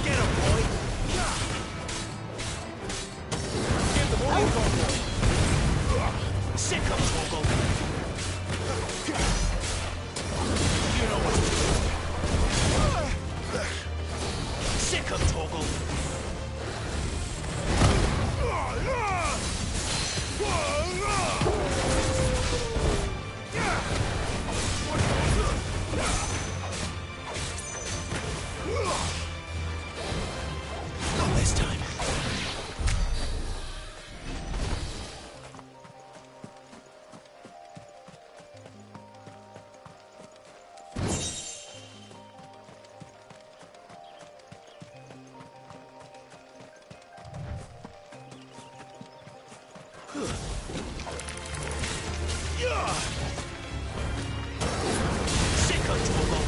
Get him, boy. Give them all you've got, boy. Sick of Torgal. You know what to do. Sick of Torgal. Not this time. Sick of Torgal.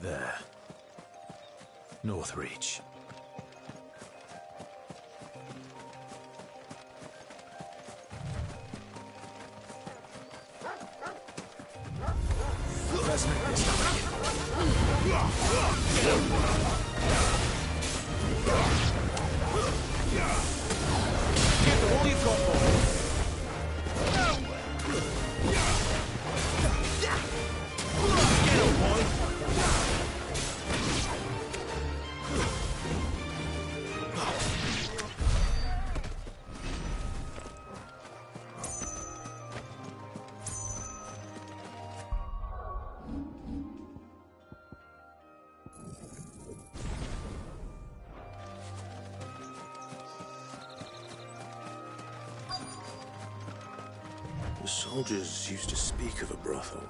There. Northreach. Let's make this happen. Give them all you've got, boy. Get him, boy. The soldiers used to speak of a brothel.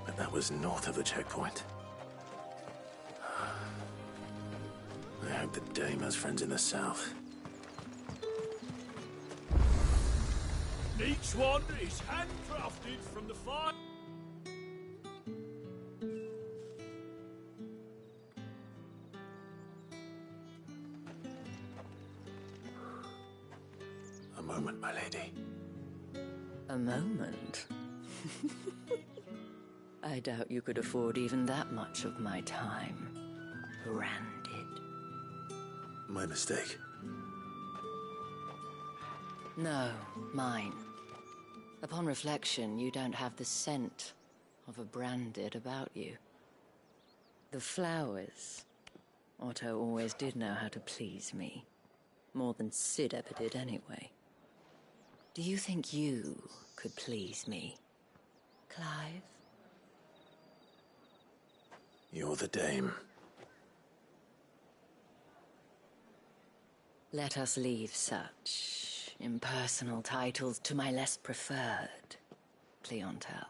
I That was north of the checkpoint. I hope the Dame has friends in the south. Each one is handcrafted from the fire. A moment, my lady. A moment? I doubt you could afford even that much of my time. Branded. My mistake. No, mine. Upon reflection, you don't have the scent of a branded about you. The flowers. Otto always did know how to please me. More than Sid ever did anyway. Do you think you could please me, Clive? You're the Dame. Let us leave such impersonal titles to my less preferred clientele.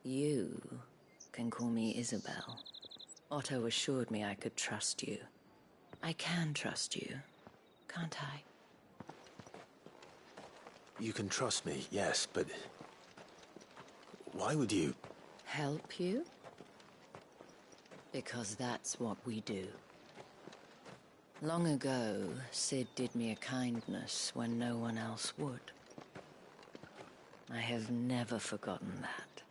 You can call me Isabel. Otto assured me I could trust you. I can trust you, can't I? You can trust me, yes, but... why would you... Help you? Because that's what we do. Long ago, Sid did me a kindness when no one else would. I have never forgotten that.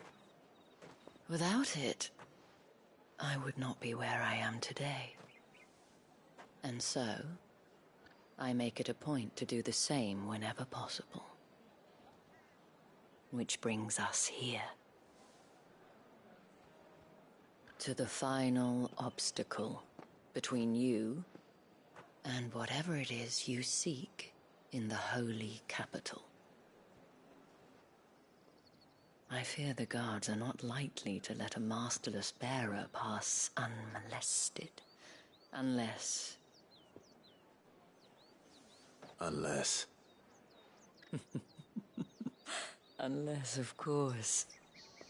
Without it, I would not be where I am today. And so, I make it a point to do the same whenever possible. Which brings us here. To the final obstacle between you and whatever it is you seek in the holy capital. I fear the guards are not likely to let a masterless bearer pass unmolested. Unless... Unless, of course,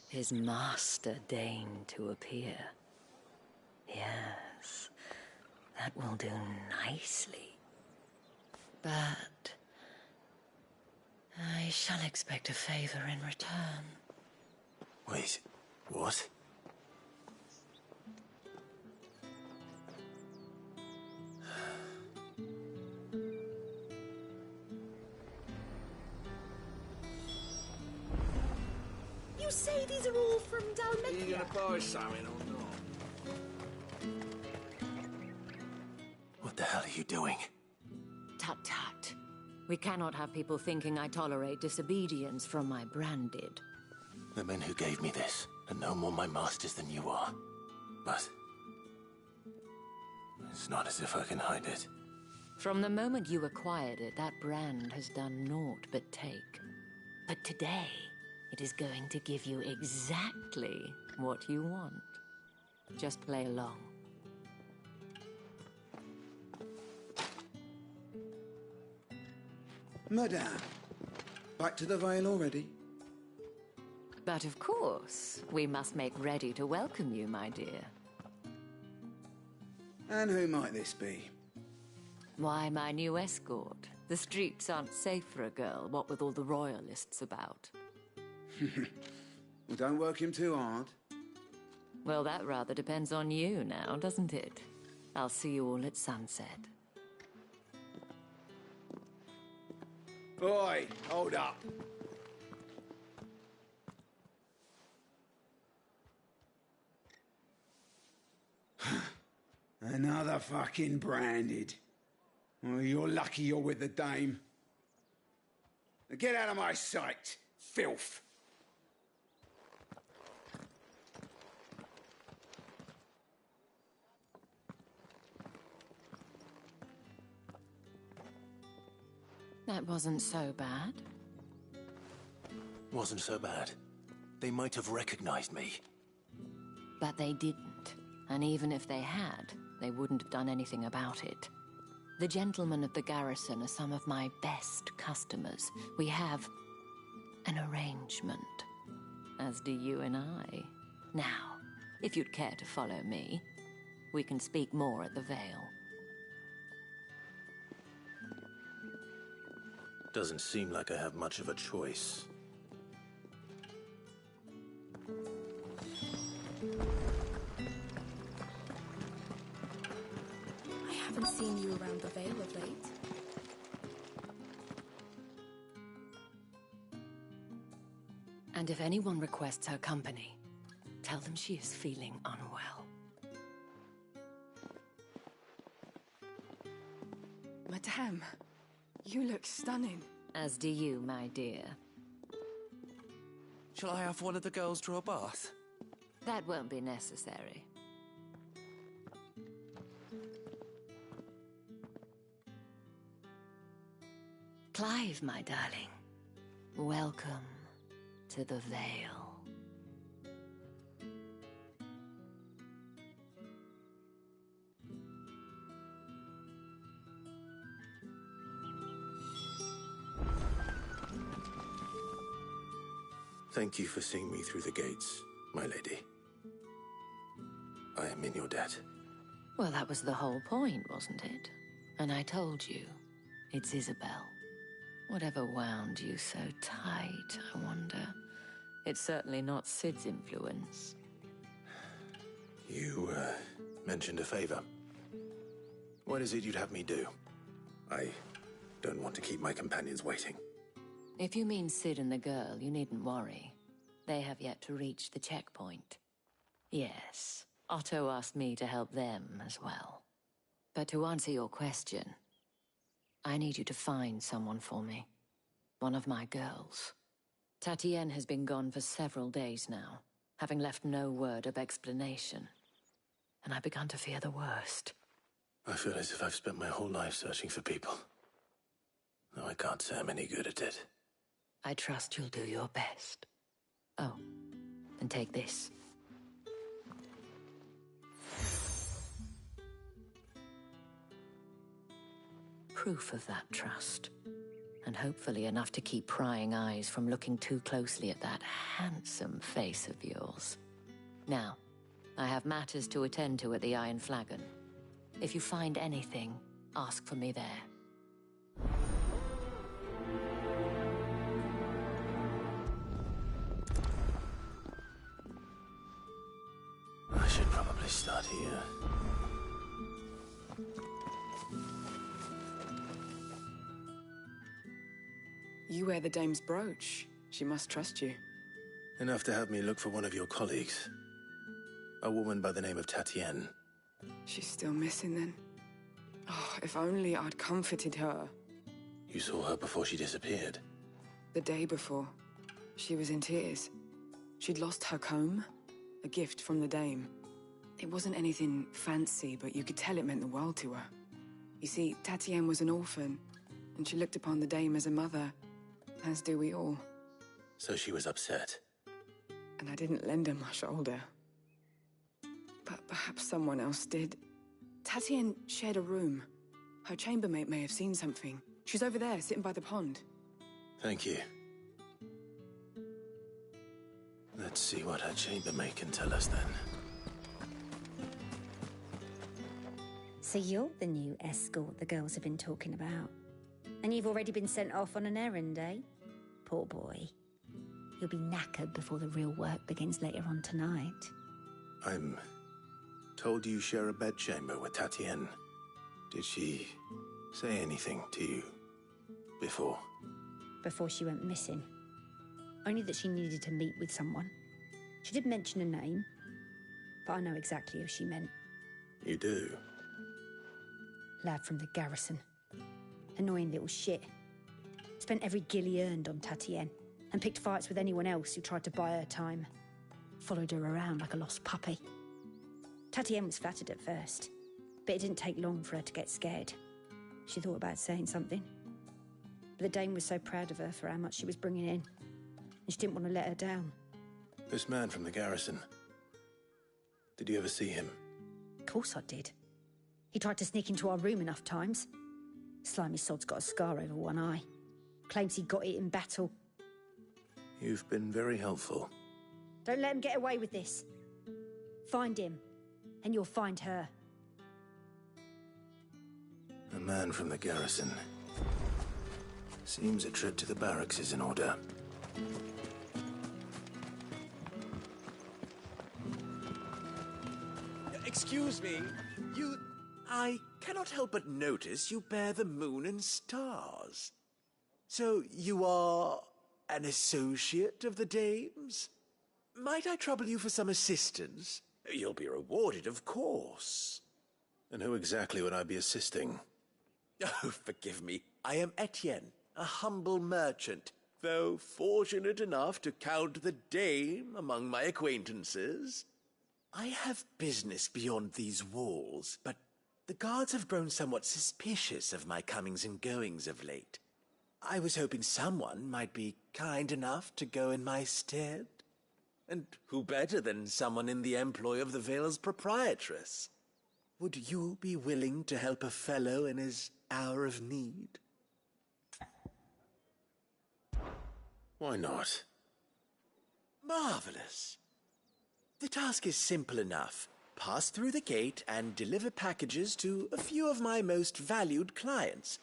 his master deigned to appear. Yes, that will do nicely. But I shall expect a favor in return. Wait, what? You say these are all from Dalmethia? Are you gonna buy something or not? What the hell are you doing? Tut tut. We cannot have people thinking I tolerate disobedience from my branded. The men who gave me this are no more my masters than you are. But... it's not as if I can hide it. From the moment you acquired it, that brand has done naught but take. But today, it is going to give you exactly what you want. Just play along. Madame, back to the Vale already? But of course, we must make ready to welcome you, my dear. And who might this be? Why, my new escort. The streets aren't safe for a girl, what with all the royalists about. Well, don't work him too hard. Well, that rather depends on you now, doesn't it? I'll see you all at sunset. Oi, hold up. Another fucking branded. Oh, you're lucky you're with the Dame. Now get out of my sight, filth. That wasn't so bad. Wasn't so bad. They might have recognized me. But they didn't. And even if they had, they wouldn't have done anything about it. The gentlemen of the garrison are some of my best customers. We have an arrangement. as do you and I. Now, if you'd care to follow me, we can speak more at the Vale. Doesn't seem like I have much of a choice. I haven't seen you around the Vale of late. And if anyone requests her company, tell them she is feeling unwell. Madame, you look stunning. As do you, my dear. Shall I have one of the girls draw a bath? That won't be necessary. Clive, my darling. Welcome to the Vale. Thank you for seeing me through the gates, my lady. I am in your debt. Well, that was the whole point, wasn't it? And I told you, it's Isabel. Whatever wound you so tight, I wonder. It's certainly not Sid's influence. You, mentioned a favor. What is it you'd have me do? I don't want to keep my companions waiting. If you mean Sid and the girl, you needn't worry. They have yet to reach the checkpoint. Yes, Otto asked me to help them as well. But to answer your question, I need you to find someone for me. One of my girls. Tatienne has been gone for several days now, having left no word of explanation. And I've begun to fear the worst. I feel as if I've spent my whole life searching for people. No, I can't say I'm any good at it. I trust you'll do your best. Oh, and take this. Proof of that trust. And hopefully enough to keep prying eyes from looking too closely at that handsome face of yours. Now, I have matters to attend to at the Iron Flagon. If you find anything, ask for me there. I should probably start here. You wear the dame's brooch. She must trust you. Enough to have me look for one of your colleagues. A woman by the name of Tatienne. She's still missing then. Oh, if only I'd comforted her. You saw her before she disappeared? The day before. She was in tears. She'd lost her comb, a gift from the dame. It wasn't anything fancy, but you could tell it meant the world to her. You see, Tatienne was an orphan, and she looked upon the dame as a mother, as do we all. So she was upset. And I didn't lend her my shoulder. But perhaps someone else did. Tatienne shared a room. Her chambermaid may have seen something. She's over there, sitting by the pond. Thank you. Let's see what her chambermaid can tell us then. So you're the new escort the girls have been talking about. And you've already been sent off on an errand, eh? Poor boy. You'll be knackered before the real work begins later on tonight. I'm told you share a bedchamber with Tatienne. Did she say anything to you before? Before she went missing. Only that she needed to meet with someone. She did mention a name, but I know exactly who she meant. You do? Lad from the garrison. Annoying little shit. Spent every gil he earned on Tatienne, and picked fights with anyone else who tried to buy her time. Followed her around like a lost puppy. Tatienne was flattered at first, but it didn't take long for her to get scared. She thought about saying something. But the dame was so proud of her for how much she was bringing in, and she didn't want to let her down. This man from the garrison. Did you ever see him? Of course I did. He tried to sneak into our room enough times. Slimy sod's got a scar over one eye. Claims he got it in battle. You've been very helpful. Don't let him get away with this. Find him, and you'll find her. A man from the garrison. Seems a trip to the barracks is in order. Excuse me, I cannot help but notice you bear the moon and stars. So you are an associate of the dames? Might I trouble you for some assistance? You'll be rewarded, of course. And who exactly would I be assisting? Oh, forgive me. I am Etienne, a humble merchant, though fortunate enough to count the dame among my acquaintances. I have business beyond these walls, but the guards have grown somewhat suspicious of my comings and goings of late. I was hoping someone might be kind enough to go in my stead. And who better than someone in the employ of the Vale's proprietress? Would you be willing to help a fellow in his hour of need? Why not? Marvelous. The task is simple enough. Pass through the gate and deliver packages to a few of my most valued clients.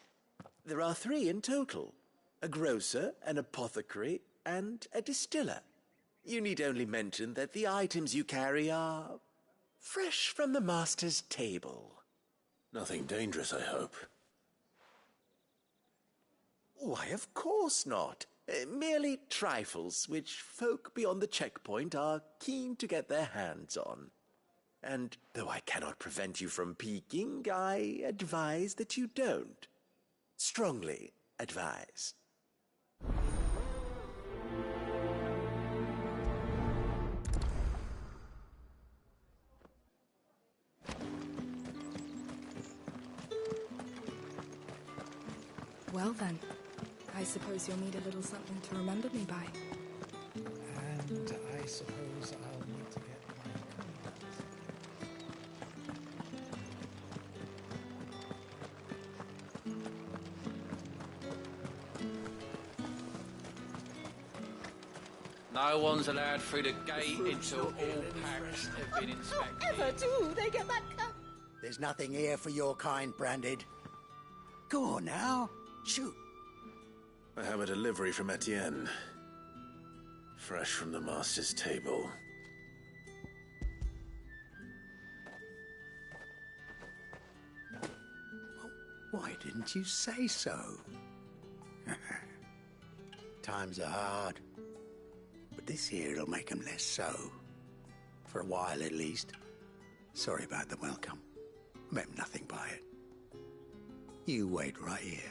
There are 3 in total: a grocer, an apothecary, and a distiller. You need only mention that the items you carry are fresh from the master's table. Nothing dangerous, I hope. Why, of course not. Merely trifles which folk beyond the checkpoint are keen to get their hands on. And though I cannot prevent you from peeking, I advise that you don't. Strongly advise. Well then, I suppose you'll need a little something to remember me by. And I suppose I'll need to get my No one's allowed through the gate until all packs have been inspected. Ever do they get that cut? There's nothing here for your kind, Branded. Go on now. Shoot. I have a delivery from Etienne. Fresh from the master's table. Why didn't you say so? Times are hard. But this here'll make 'em less so. For a while, at least. Sorry about the welcome. Meant nothing by it. You wait right here.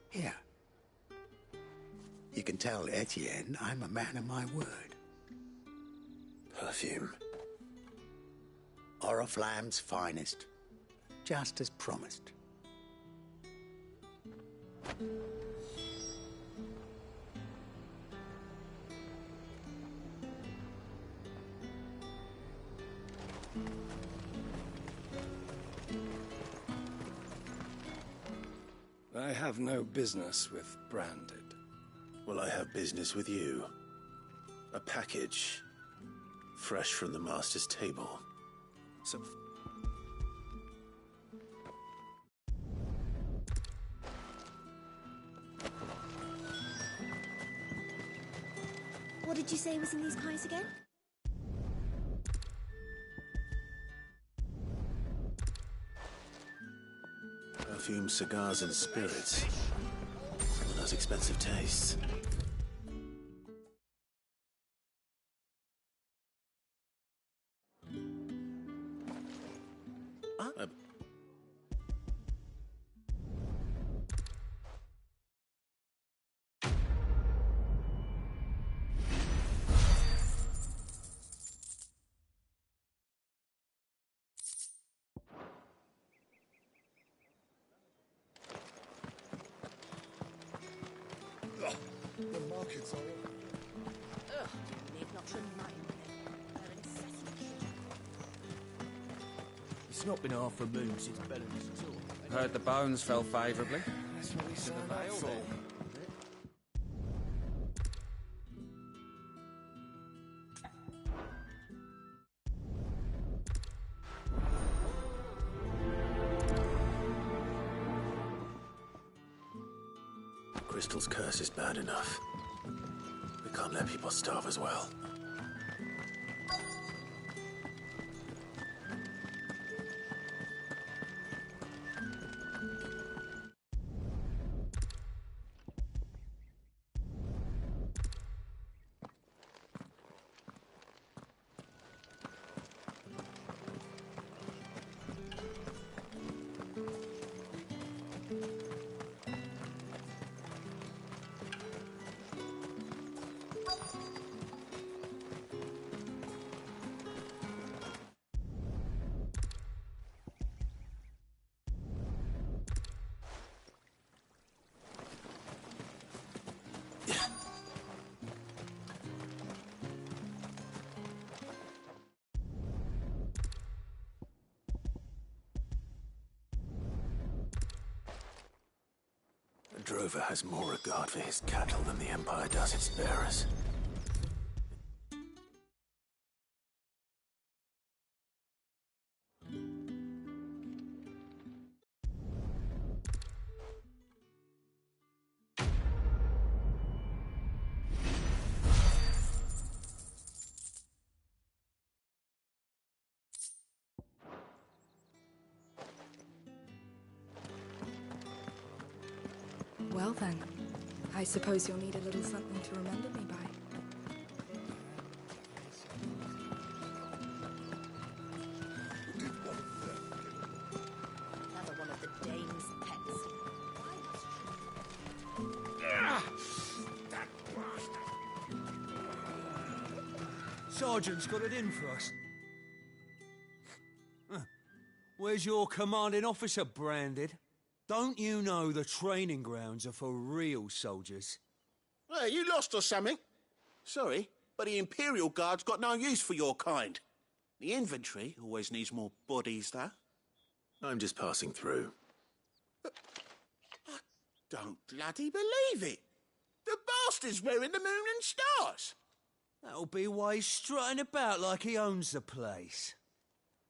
Here. You can tell Etienne I'm a man of my word. Perfume. Oriflamme's finest. Just as promised. I have no business with Branded. Well, I have business with you. A package. Fresh from the master's table. So... What did you say was in these pies again? Perfume, cigars, and spirits. Some of those expensive tastes. The markets are open. Ugh, need not remind me. They're incessant. It's not been half a moon since Bellen's tour. Heard the bones fell favourably. That's what we saw that for. Crystal's curse is bad enough. We can't let people starve as well. Drover has more regard for his cattle than the Empire does its bearers. Well then, I suppose you'll need a little something to remember me by. Another one of the dame's pets. That bastard! Sergeant's got it in for us. Where's your commanding officer, Branded? Don't you know the training grounds are for real soldiers? Hey, you lost or something? Sorry, but the Imperial Guard's got no use for your kind. The infantry always needs more bodies, though. I'm just passing through. I don't bloody believe it. The bastard's wearing the moon and stars. That'll be why he's strutting about like he owns the place.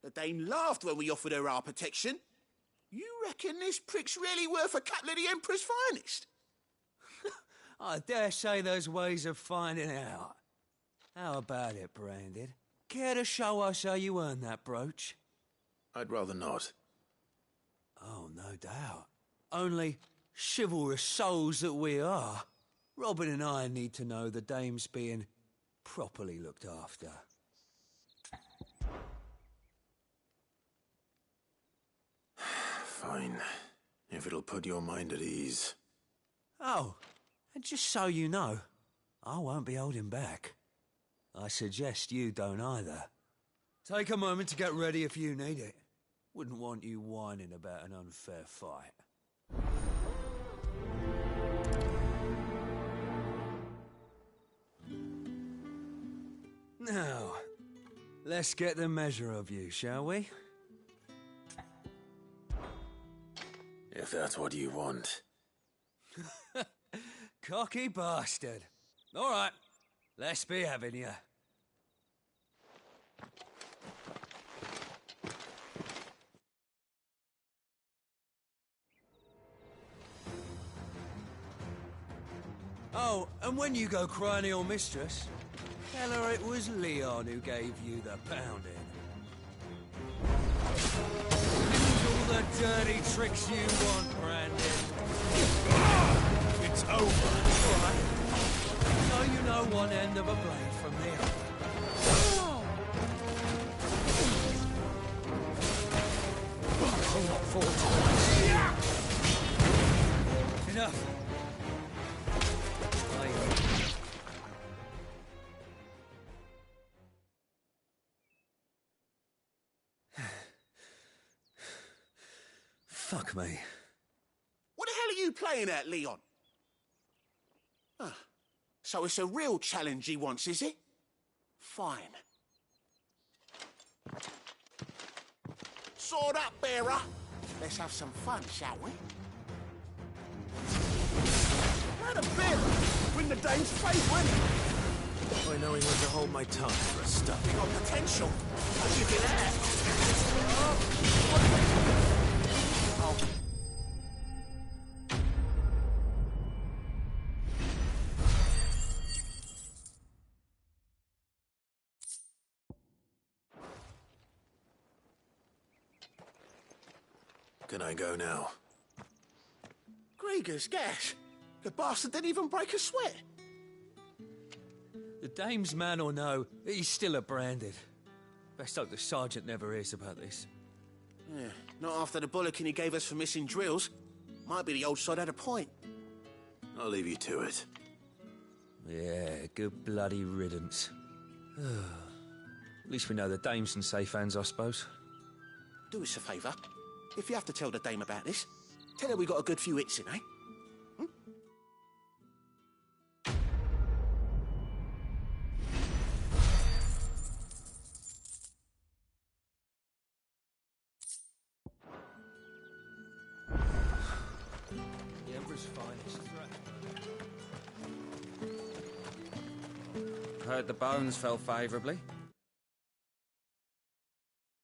The Dame laughed when we offered her our protection. You reckon this prick's really worth a couple of the Emperor's finest? I dare say there's ways of finding out. How about it, Branded? Care to show us how you earned that brooch? I'd rather not. Oh, no doubt. Only chivalrous souls that we are, Robin and I need to know the Dame's being properly looked after. Fine. If it'll put your mind at ease. Oh, and just so you know, I won't be holding back. I suggest you don't either. Take a moment to get ready if you need it. Wouldn't want you whining about an unfair fight. Now, let's get the measure of you, shall we? If that's what you want. Cocky bastard. All right, let's be having you. Oh, and when you go crying to your mistress, tell her it was Leon who gave you the pounding. All the dirty tricks you want, Brandon. It's over. All right. So you know one end of a blade from the other. Not fortunate. Enough. Fuck me. What the hell are you playing at, Leon? So it's a real challenge he wants, is it? Fine. Sword up, bearer. Let's have some fun, shall we? Not a bit! Win the Dame's favourite! By knowing when to hold my tongue for a start. You got potential. What you been at? Oh. Can I go now? Gregor's gas. The bastard didn't even break a sweat. The Dame's man or no, he's still a Branded. Best hope the Sergeant never hears about this. Yeah, not after the bollocking he gave us for missing drills. Might be the old sod had a point. I'll leave you to it. Yeah, good bloody riddance. At least we know the Dame's in safe hands, I suppose. Do us a favour. If you have to tell the Dame about this, tell her we got a good few hits in, eh? The Emperor's finest. Heard the bones fell favourably.